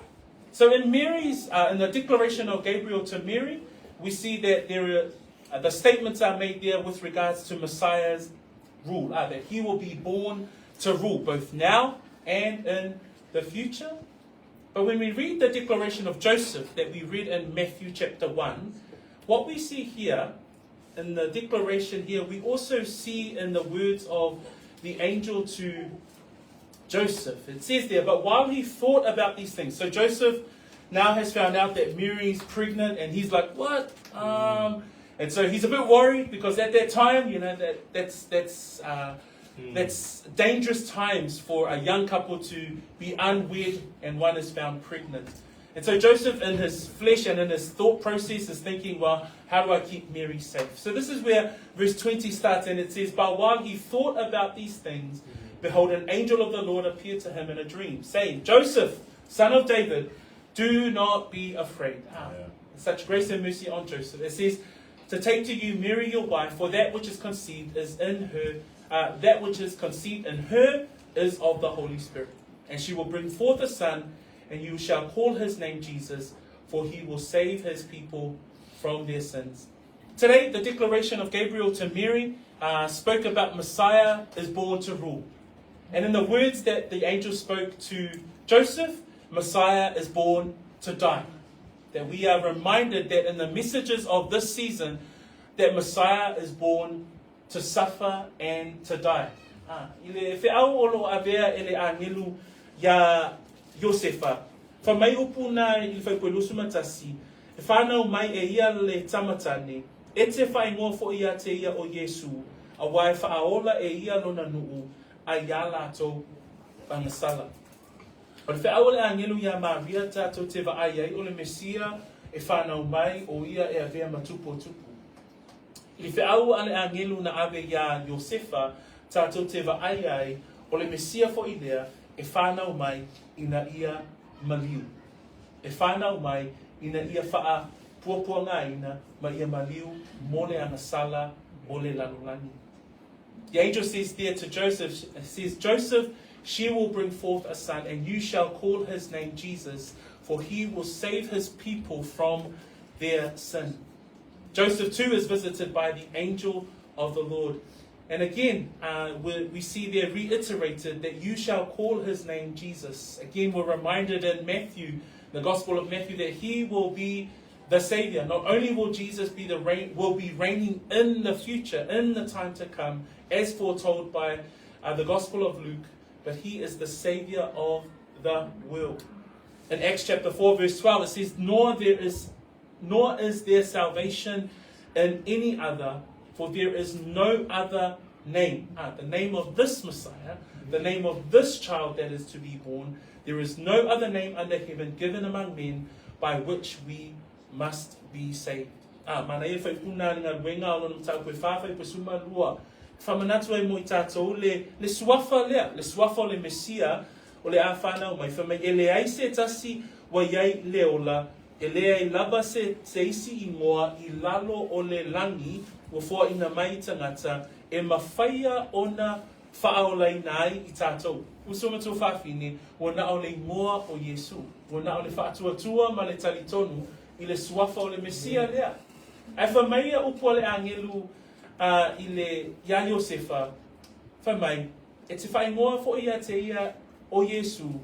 C: So in Mary's, in the declaration of Gabriel to Mary, we see that the statements are made there with regards to Messiah's rule, that he will be born to rule both now and in the future. But when we read the declaration of Joseph that we read in Matthew chapter 1, what we see here, in the declaration here, we also see in the words of the angel to Joseph. It says there, but while he thought about these things, so Joseph now has found out that Mary's pregnant, and he's like, what? And so he's a bit worried, because at that time, that's dangerous times for a young couple to be unwed and one is found pregnant. And so Joseph, in his flesh and in his thought process, is thinking, well, how do I keep Mary safe? So this is where verse 20 starts, and it says, but while he thought about these things, behold, an angel of the Lord appeared to him in a dream, saying, Joseph, son of David, do not be afraid. Such grace and mercy on Joseph. It says, to take to you Mary your wife, for that which is conceived is in her. That which is conceived in her is of the Holy Spirit. And she will bring forth a son, and you shall call his name Jesus, for he will save his people from their sins. Today, the declaration of Gabriel to Mary spoke about Messiah is born to rule. And in the words that the angel spoke to Joseph, Messiah is born to die. That we are reminded that in the messages of this season, that Messiah is born to suffer and to die. ya Iosefa. Whamai upuna I whaipoi lusu matasi. E whanau mai e ia le tamatane. E te whaingoa fo ia te ia o Yesu. A wai whaaola e ia lona nuu. A ia lātou pangasala. O le whaawale angelu ia Maria tātou te vaaiai o le Mesia e whanau mai o ia e avea matupu tupu. I le whaau ale angelu na ave ia Iosefa tātou te vaaiai o le Mesia fo i lea e whanau mai ina ia maliu. E whanau mai ina ia whaa puapuanga ina ma ia maliu mo le angasala o le lalolani. The angel says there to Joseph, says, Joseph, she will bring forth a son, and you shall call his name Jesus, for he will save his people from their sin. Joseph too is visited by the angel of the Lord. And again, we see there reiterated that you shall call his name Jesus. Again, we're reminded in Matthew, the Gospel of Matthew, that he will be the Savior. Not only will Jesus be reigning in the future, in the time to come, as foretold by the Gospel of Luke, but he is the Savior of the world. In Acts chapter 4, verse 12, it says, Nor is there salvation in any other, for there is no other name. The name of this Messiah, the name of this child that is to be born, there is no other name under heaven given among men by which we must be saved. Mana e whai puna nga wenga o lona tau koe whawhai pa suma lua. Whamanatu ai mo I tātou le suafa lea, le suafa o le Mesia o le a whanau mai. Whamai e le ai se tasi wa iai leola, e le ai lava se isi I ngoa I lalo o le langi wa fua ina mai tangata e mawhaia ona whaaolai nai I tātou. Usuma tō whawhine, wa na o le ngoa o Yesu. Wa na o le whaatua ma le talitonu I le suafa o le Mesia lea. Ai whamaia upu le angelu I le ia Iosefa, whamai, e te whaingoa fo ia te ia o Yesu,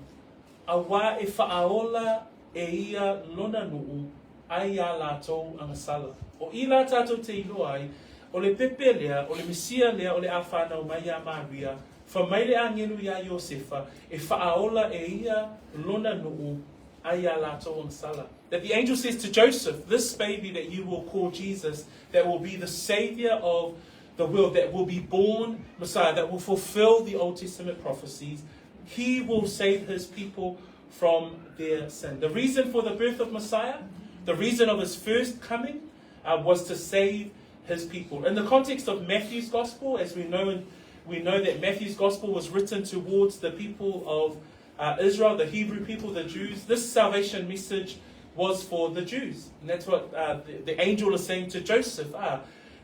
C: a wā e whaaola e ia lona nuu ai a lātou angasala. O I la tātou te iloa ai, o le pepe lea, o le Mesia lea, o le a whanau mai a Maria, whamai le angelu ia Iosefa, e whaaola e ia lona nuu ai a lātou angasala. That the angel says to Joseph, this baby that you will call Jesus, that will be the Savior of the world, that will be born Messiah, that will fulfill the Old Testament prophecies, he will save his people from their sin. The reason for the birth of Messiah, the reason of his first coming, was to save his people. In the context of Matthew's Gospel, as we know that Matthew's Gospel was written towards the people of Israel, the Hebrew people, the Jews. This salvation message was for the Jews. And that's what the angel is saying to Joseph,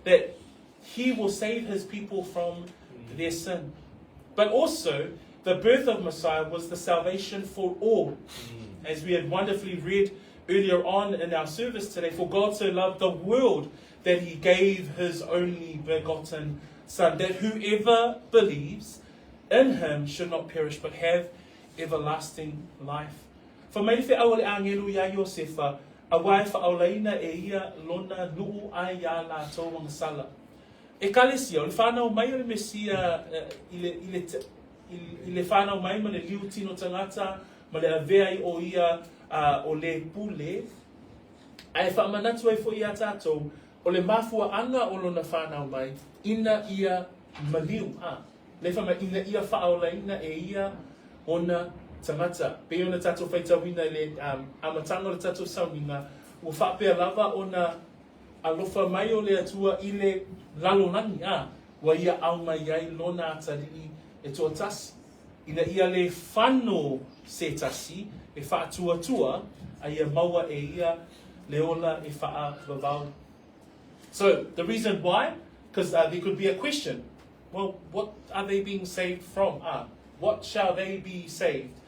C: that he will save his people from their sin. But also, the birth of Messiah was the salvation for all. As we had wonderfully read earlier on in our service today, for God so loved the world that he gave his only begotten Son, that whoever believes in him should not perish but have everlasting life. For mai fe awale angelu ia Iosefa, a wai whaolaina e ia lona nuu ai ia lātou mangasala. E kalesia, o le whanau mai o le Mesia, I le whanau mai ma le liu tino tangata, ma le aveai o ia o le pule, ai whamanatu ai fo ia tātou, o le mafua anga o lona whanau mai, ina ia maliu. Le whamai ina ia whaolaina e ia ona tangata. Pe ona tātou whaitawina le amatanga o le tātou sauninga, ua whapea lava ona alofa mai o le atua I le lalonani, wa ia au mai ai lona atalii e toa tasi. Ina ia le whano se tasi, e whaatua a ia maua e ia le ola e wha vavau. So, the reason why? Because there could be a question. Well, what are they being saved from? What shall they be saved?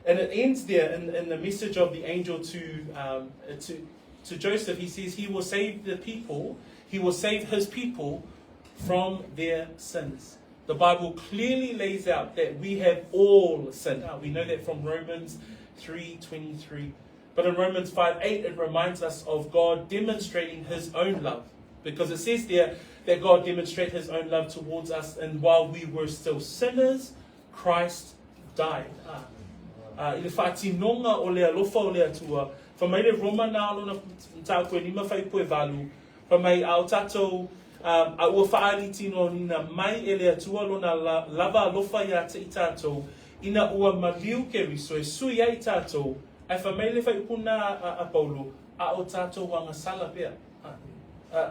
C: And it ends there in the message of the angel to Joseph. He says he will save the people, he will save his people from their sins. The Bible clearly lays out that we have all sinned. We know that from Romans 3:23. But in Romans 5:8, it reminds us of God demonstrating his own love. Because it says there that God demonstrated his own love towards us, and while we were still sinners, Christ died. I le whaatinonga o le alofa o le atua. Whamai le Roma nā alona tāu koe lima whai poe valu. Whamai au tātou a ua whaari tino nina mai e le atua lona lava alofa ia te i tātou. Ina ua maliu ke riso e sui ai tātou. Ai whamai le whai upuna a Paulo a o tātou wanga sala pia.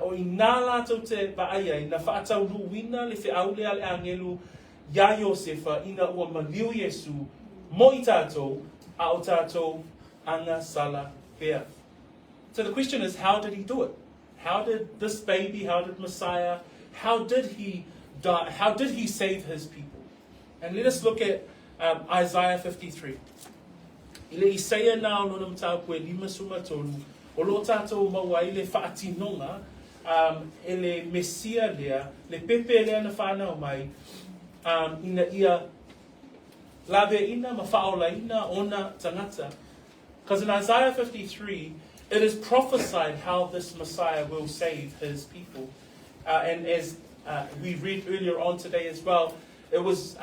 C: O i nā lātou te vaaia i na whaatau luwina le whiaule ale angelu ia Iosefa ina ua maliu Yesu mo i tātou a o tātou anga sala pia. So the question is, how did he do it? How did this baby, how did Messiah, how did he die, how did he save his people? And let us look at Isaiah 53. Ile Isaiah nā lona mtau koe lima suma tonu, o lo tātou maua i le whaatinonga, e le Mesia lea, le pepe lea na whanau mai, ina ia lawe ina, ma whaola ina, ona tangata. Because in Isaiah 53, it is prophesied how this Messiah will save his people. And as we read earlier on today as well, it was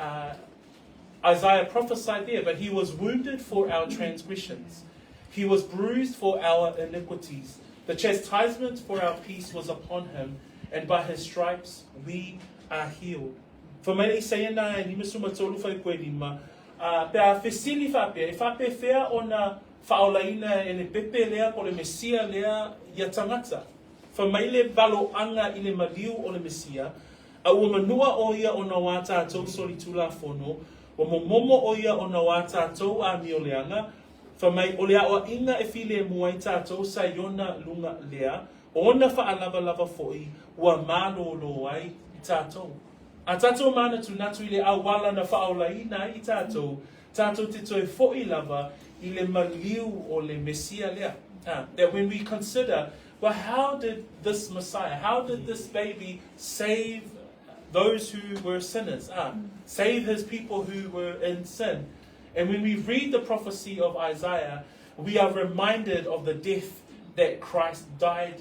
C: Isaiah prophesied there, but he was wounded for our transgressions. He was bruised for our iniquities. The chastisement for our peace was upon him, and by his stripes we are healed. For many saying na ni mesuma tolu fa koe lima, pe a fesili fa pe, fa pe fea ona faolaina e le pepe lea po le Mesia lea ia tangata. For mai le valo anga i le maliu o le Mesia, a ua manua o ia o na wā tātou soli tula fono, wa momomo o ia o na wā tātou a mioleanga, for mai o lea o inga e file muai tātou sa iona lunga lea, o na wha alava lava foi, ua malo lo ai i tātou. A tātou mana tunatu i le awala na whaolaina i tātou, tātou te toi foi lava i le maliu o le Mesia lea. That when we consider, well, how did this Messiah, how did this baby save those who were sinners, save his people who were in sin? And when we read the prophecy of Isaiah, we are reminded of the death that Christ died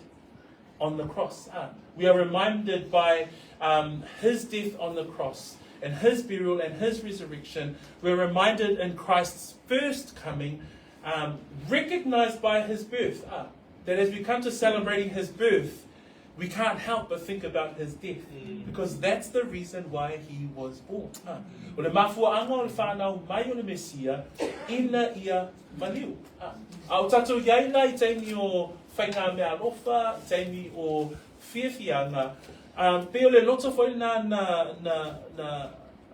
C: on the cross. We are reminded by his death on the cross and his burial and his resurrection. We're reminded in Christ's first coming, recognized by his birth. That as we come to celebrating his birth, we can't help but think about his death, because that's the reason why he was born. O le mafuaanga o le whanau mai o le Mesia, ina ia maliu. Au tatou iaina i teimi o whainga mea alofa, i teimi o whiawhianga, pe o le loto foi na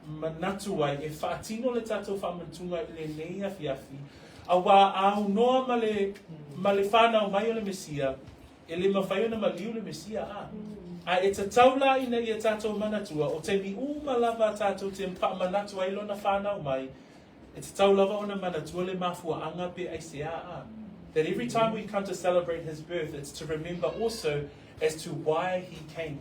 C: manatu ai, e whaatino le tatou whamantunga i le neia whiawhi, a wā au noa ma le whanau mai o le Mesia, e le mawhai ona maliu le Mesia a e te taula ina ia tātou manatua, o te mi lava tātou te mpa manatua ilo na whanau mai, e te taulawa ona manatua le mafua anga pe aise a. That every time we come to celebrate his birth, it's to remember also as to why he came.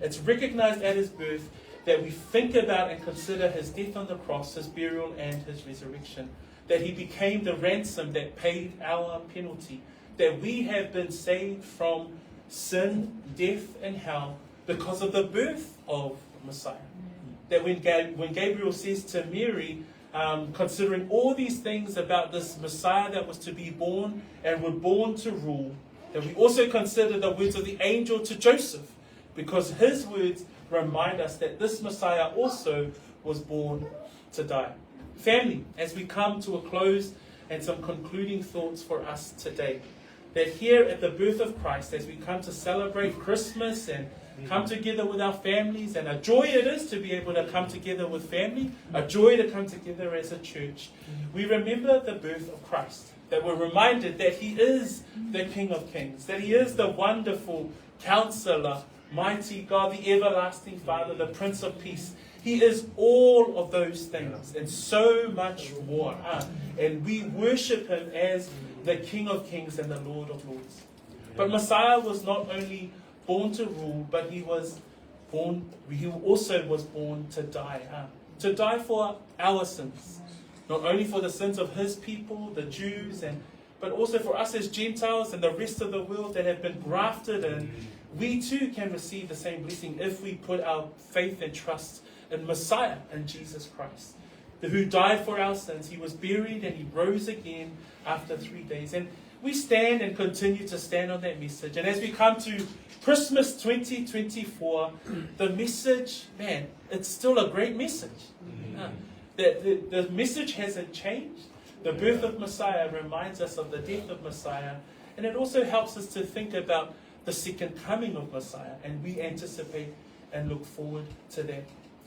C: It's recognized at his birth that we think about and consider his death on the cross, his burial and his resurrection. That he became the ransom that paid our penalty. That we have been saved from sin, death, and hell because of the birth of Messiah. That when Gabriel says to Mary, considering all these things about this Messiah that was to be born and was born to rule, that we also consider the words of the angel to Joseph, because his words remind us that this Messiah also was born to die. Family, as we come to a close and some concluding thoughts for us today, that here at the birth of Christ, as we come to celebrate Christmas and come together with our families, and a joy it is to be able to come together with family, a joy to come together as a church, we remember the birth of Christ, that we're reminded that he is the King of Kings, that he is the wonderful Counselor, mighty God, the everlasting Father, the Prince of Peace. He is all of those things and so much more. And we worship him as the King of Kings and the Lord of Lords. But Messiah was not only born to rule, but he also was born to die for our sins. Not only for the sins of his people, the Jews, but also for us as Gentiles and the rest of the world that have been grafted in. We too can receive the same blessing if we put our faith and trust in Messiah and Jesus Christ. who died for our sins. He was buried and he rose again after 3 days. And we stand and continue to stand on that message. And as we come to Christmas 2024, the message, man, it's still a great message. The message hasn't changed. The birth of Messiah reminds us of the death of Messiah. And it also helps us to think about the second coming of Messiah. And we anticipate and look forward to that.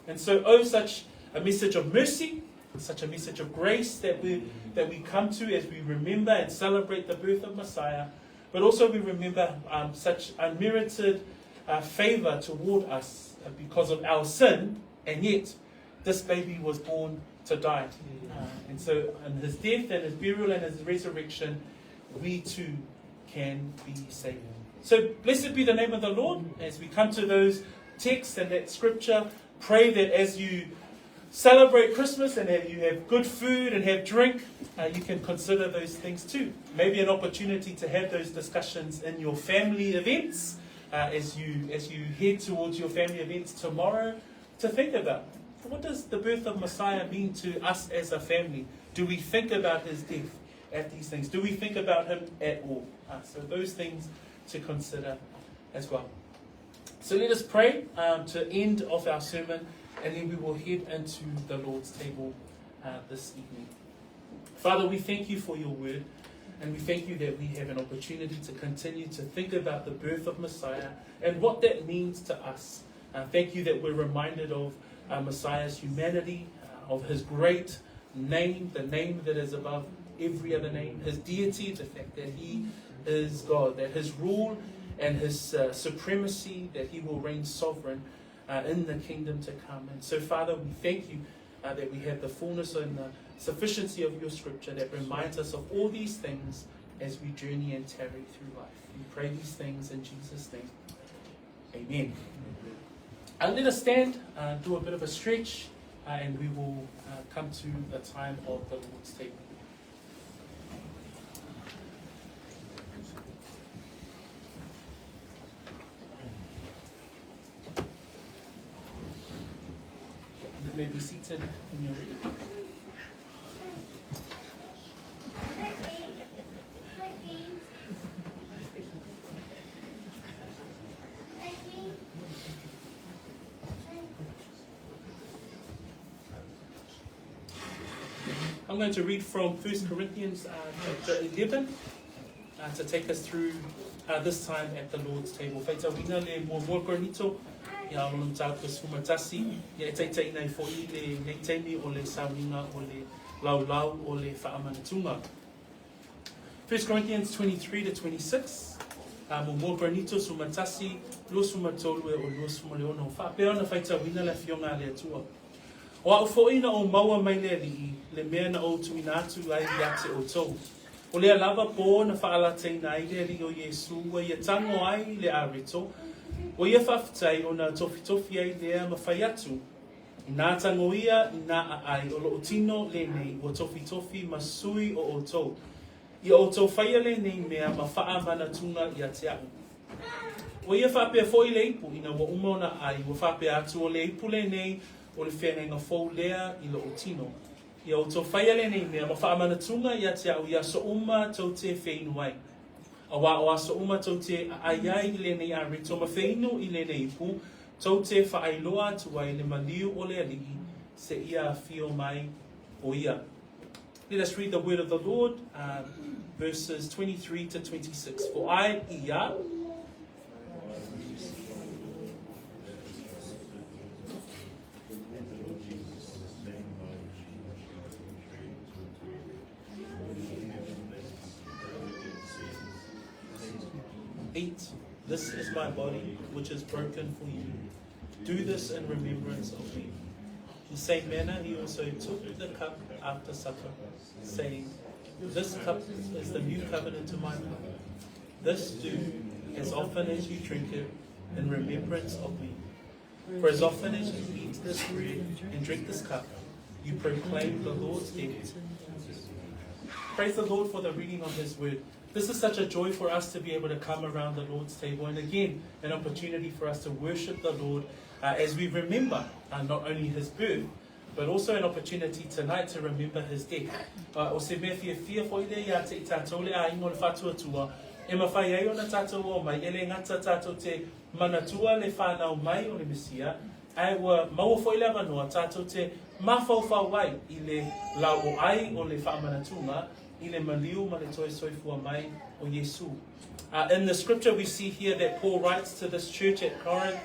C: And so, such a message of mercy, such a message of grace that we come to as we remember and celebrate the birth of Messiah. But also we remember such unmerited favor toward us because of our sin. And yet, this baby was born to die. And so in his death and his burial and his resurrection, we too can be saved. So blessed be the name of the Lord. As we come to those texts and that scripture, pray that as you celebrate Christmas and that you have good food and have drink, you can consider those things too. Maybe an opportunity to have those discussions in your family events as you head towards your family events tomorrow, to think about, what does the birth of Messiah mean to us as a family? Do we think about his death at these things? Do we think about him at all? So those things to consider as well. So let us pray to end off our sermon, and then we will head into the Lord's table this evening. Father, we thank you for your word, and we thank you that we have an opportunity to continue to think about the birth of Messiah and what that means to us. Thank you that we're reminded of Messiah's humanity, of his great name, the name that is above every other name, his deity, the fact that he is God, that his rule and his supremacy, that he will reign sovereign in the kingdom to come. And so, Father, we thank you that we have the fullness and the sufficiency of your scripture that reminds us of all these things as we journey and tarry through life. We pray these things in Jesus' name. Amen. Let us stand, do a bit of a stretch, and we will come to the time of the Lord's table. You may be seated when you're ready. I'm going to read from 1 Corinthians chapter 11 to take us through this time at the Lord's table. Feita wina le mo kornito ya olum tāku sumatasi ya teitai nei fo I le nei teimi o le sauninga o le laulau o le whaamanatunga. 1 Corinthians 23 to 26. Mo kornito sumatasi lo sumatolu e o lo sumaleono. Whapeona feita wina le fionga le atua. O au fo'ina o maua mai le ali'i, le mea na o tuina atu ai iate o tou. O lea lava pō na whaalateina ai le ali o Yesu, wa ia tango ai le arito, o ia whawhitai o na tofi ai lea mawhai atu. I nā tango ia, i nā ai, o lo o tino le nei, o tofi masui o o tou. I o tou whaia le nei mea ma wha mana tunga i a te au. O ia whapea fo'i le ipu, ina wa umona ai, wa whapea atu o le ipu le nei, o le whenenga fōu lea I lo o tino. Ia o tō whaia le nei mea, ma whaamanatunga I a te au, ia so uma tau te wheinu ai. A wā o a so uma tau te ai I le nei a rito, ma wheinu I le nei pu, tau te whaailoa atu ai le maliu o le alii, se ia fio mai o ia. Let us read the word of the Lord, verses 23 to 26. For I, ia, eat, this is my body, which is broken for you. Do this in remembrance of me. In the same manner, he also took the cup after supper, saying, this cup is the new covenant in my blood. This do as often as you drink it in remembrance of me. For as often as you eat this bread and drink this cup, you proclaim the Lord's death. Praise the Lord for the reading of his word. This is such a joy for us to be able to come around the Lord's table, and again, an opportunity for us to worship the Lord as we remember not only his birth, but also an opportunity tonight to remember his death. O se mea fia fo ile ia te tātou le a ingo le whatua tua, e mawhai ai o na tātou o mai, e le ngata tātou te manatua le whanau mai o le Mesia, ai ua maua fo ile avanua tātou te mawhauwhau wai i le lau o ai o le whaamanatunga, i le maliu ma le toi soifua mai o Yesu. In the scripture we see here that Paul writes to this church at Corinth,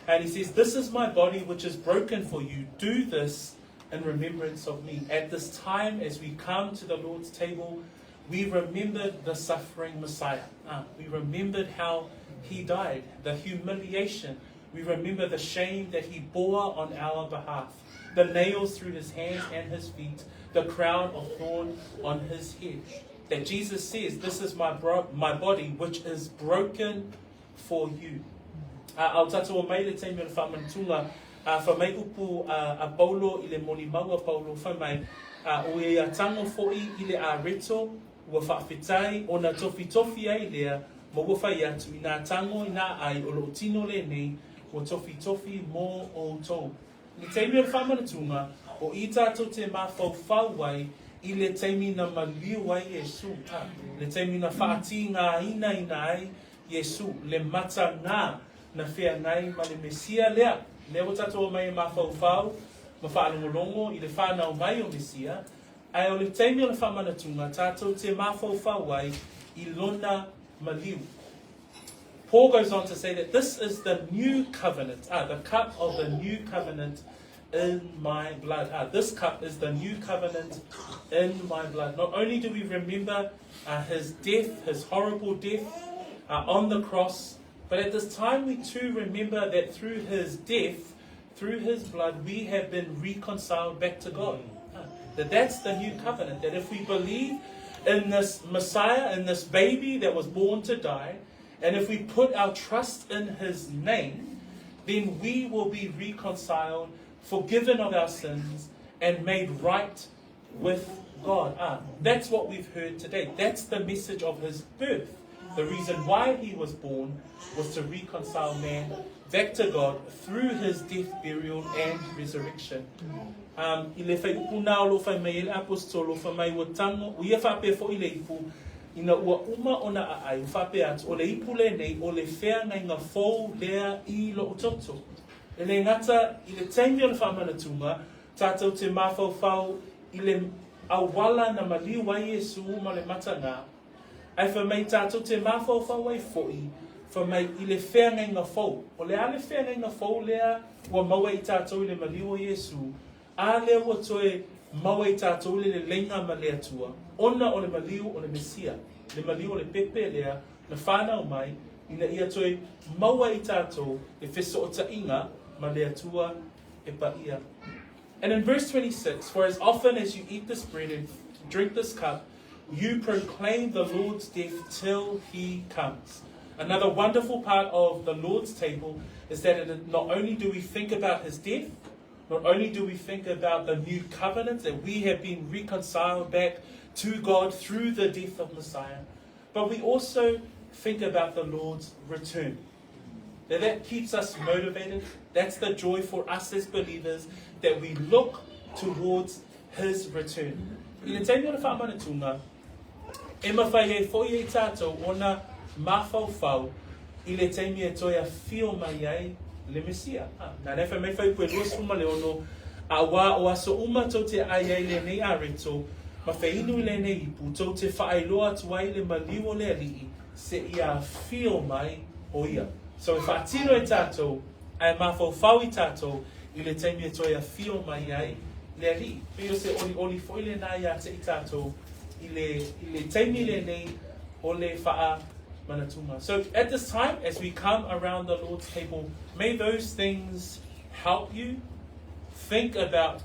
C: and he says, "This is my body which is broken for you. Do this in remembrance of me." At this time, as we come to the Lord's table, we remembered the suffering Messiah. We remembered how he died, the humiliation. We remember the shame that he bore on our behalf, the nails through his hands and his feet, the crown of thorn on his head. That Jesus says, "This is my body which is broken for you." Au tatou o mai le teimi o le whaamanatunga, whamai upu a Paulo i le moni maua Paulo whamai, o e a tango fo'i i le a reto, ua whaafetai o na tofi ai lea, ma ua whai atu i nā tango i nā ai o lo tino le nei, ua tofi mō o tō. Ni teimi o le whaamanatunga, o i tātou te mawhau wai, i le teimi na maliu ai Yesu, le teimi na whaati ngā ina ai Yesu, le mata ngā, na whea ngai ma le Mesia lea. Lea o tātou mai ma whau, ma whaalongolongo i le whanau mai o Mesia. Ai o le teimi o le whamanatunga, tātou te ma whau ai i lona maliu. Paul goes on to say that this is the new covenant, the cup of the new covenant in my blood. This cup is the new covenant in my blood. Not only do we remember his death, his horrible death on the cross, but at this time we too remember that through his death, through his blood, we have been reconciled back to God. That's the new covenant, that if we believe in this Messiah, in this baby that was born to die, and if we put our trust in his name, then we will be reconciled, forgiven of our sins, and made right with God. That's what we've heard today. That's the message of his birth. The reason why he was born was to reconcile man back to God through his death, burial, and resurrection. I le whai upu nā lo whai mai ele apostolo whai mai ua tango, o ia whape fo i le ipu, ina ua uma o na aai, whape atu, o le ipu le nei, o le whea ngai ngā fōu lea i lo utoto. E le ngata, i le teimi o le whamanatunga, tātou te mawhau i le awala na maliu wa Yesu ma le mata ngā, ai whamai tātou te mawhau ai fo'i, whamai i le whea ngai ngā fōu. O le ale whea ngai ngā fōu lea, ua maua i tātou i le maliu o Yesu, a lea ua toe maua i tātou i le lenga ma lea tua. Ona o le maliu o le Mesia, le maliu o le pepe lea, na whanau mai, ina ia toe maua i tātou e wheso o ta inga ma lea tua e pa ia. And in verse 26, "For as often as you eat this bread and drink this cup, you proclaim the Lord's death till he comes." Another wonderful part of the Lord's table is that not only do we think about his death, not only do we think about the new covenant, that we have been reconciled back to God through the death of Messiah, but we also think about the Lord's return. Now that keeps us motivated. That's the joy for us as believers, that we look towards his return. I le teimi o le whaamanatunga, e mawhai e fōi e tātou ona mawhauwhau i le teimi e toi a whio mai ai le Mesia. Nā refa mai whai pue luas uma le ono, a wā o aso uma tau te ai ai le nei a reto, ma whainu i le nei ipu, tau te whaailoa tuai le maliu o le alii, se ia whio mai o ia. So e whaatino e tātou, ai mawhauwhau i tātou, i le teimi e toi a whio mai ai le alii. Pio se oli fōi le nā ia te i tātou, I le teimi le nei o le wha manatuma. So at this time, as we come around the Lord's table, may those things help you think about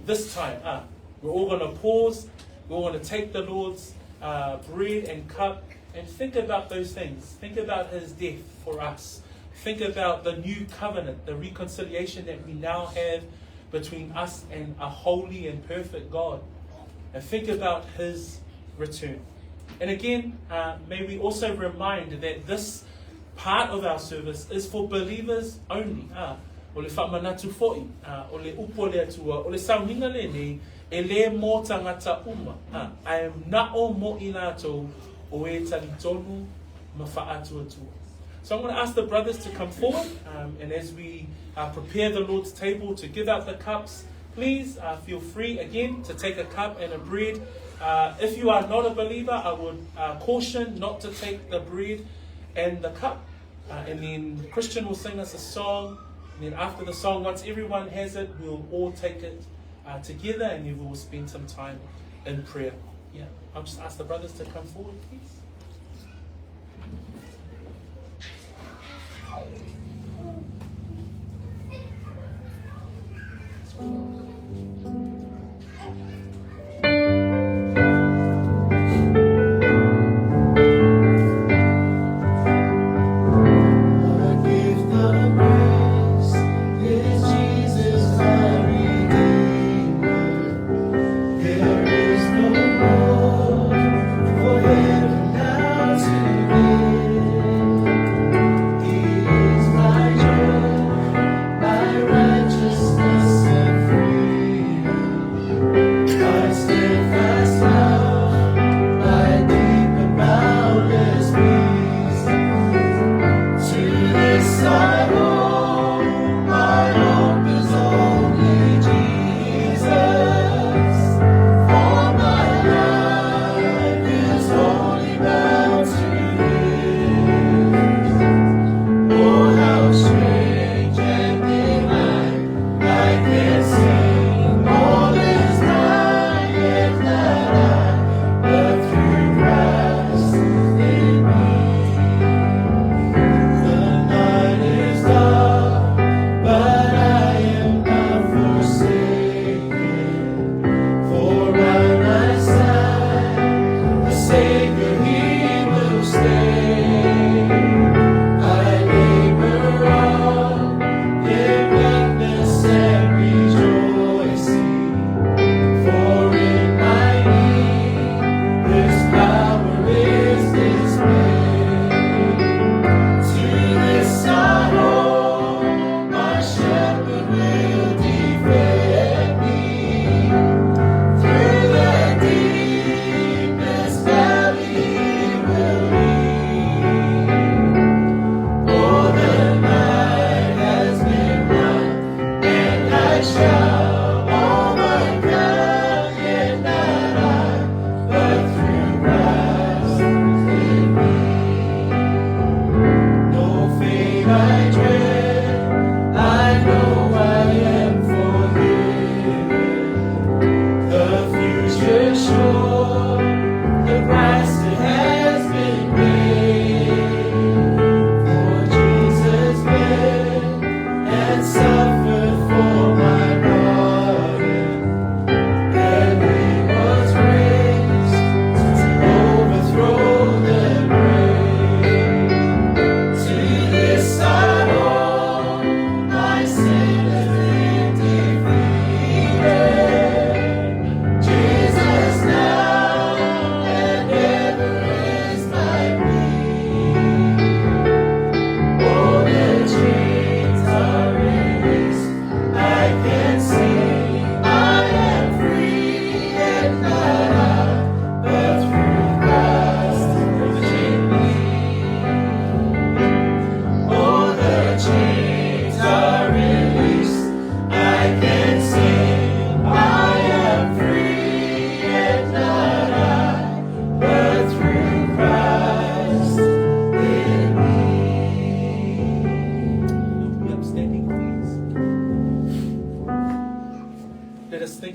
C: this time. We're all going to pause. We're going to take the Lord's bread and cup and think about those things. Think about his death for us. Think about the new covenant, the reconciliation that we now have between us and a holy and perfect God. And think about his return. And again, may we also remind that this part of our service is for believers only. o le whamanatu fo'i, o le upo le atua, o le sauhinga le nei, e le mō tangata uma. I am na o mo i lātou o e tali tonu ma whaatu atua. So I'm going to ask the brothers to come forward, and as we prepare the Lord's table to give out the cups, please feel free again to take a cup and a bread. If you are not a believer, I would caution not to take the bread and the cup. And then Christian will sing us a song. And then after the song, once everyone has it, we'll all take it together, and then we'll spend some time in prayer. Yeah, I'll just ask the brothers to come forward, please.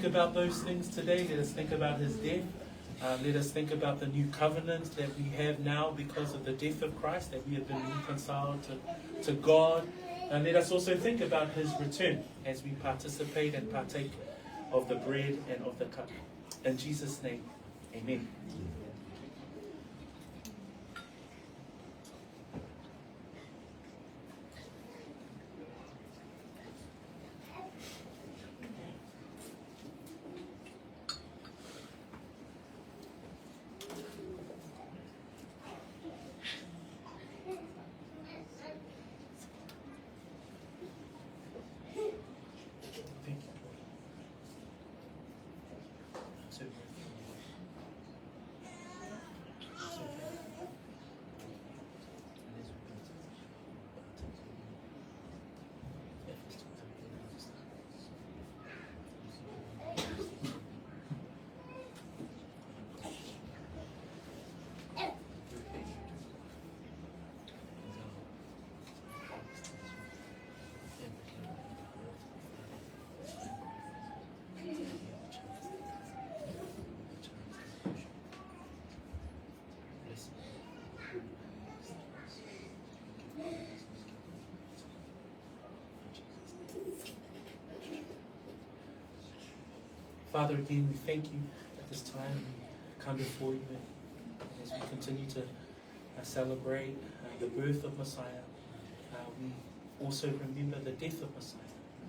C: About those things today. Let us think about his death. Let us think about the new covenant that we have now because of the death of Christ, that we have been reconciled to God. And let us also think about his return as we participate and partake of the bread and of the cup. In Jesus' name, amen. Father, again, we thank you at this time. We come before you as we continue to celebrate the birth of Messiah. We also remember the death of Messiah.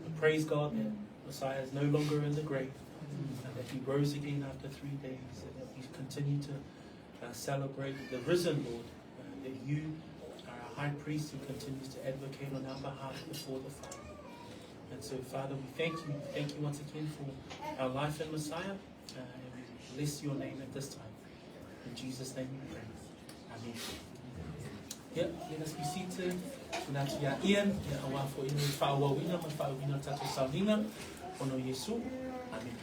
C: We praise God that Messiah is no longer in the grave, and that he rose again after 3 days, and that we continue to celebrate the risen Lord, that you are our high priest who continues to advocate on our behalf before the Father. And so, Father, we thank you. Thank you once again for our life in Messiah, and we bless your name at this time. In Jesus' name we pray. Amen. Let us be seated. Tuna tia Ian, awa fo inu whāwawina, ma whāwina tato saunina, ono Yesu. Amen.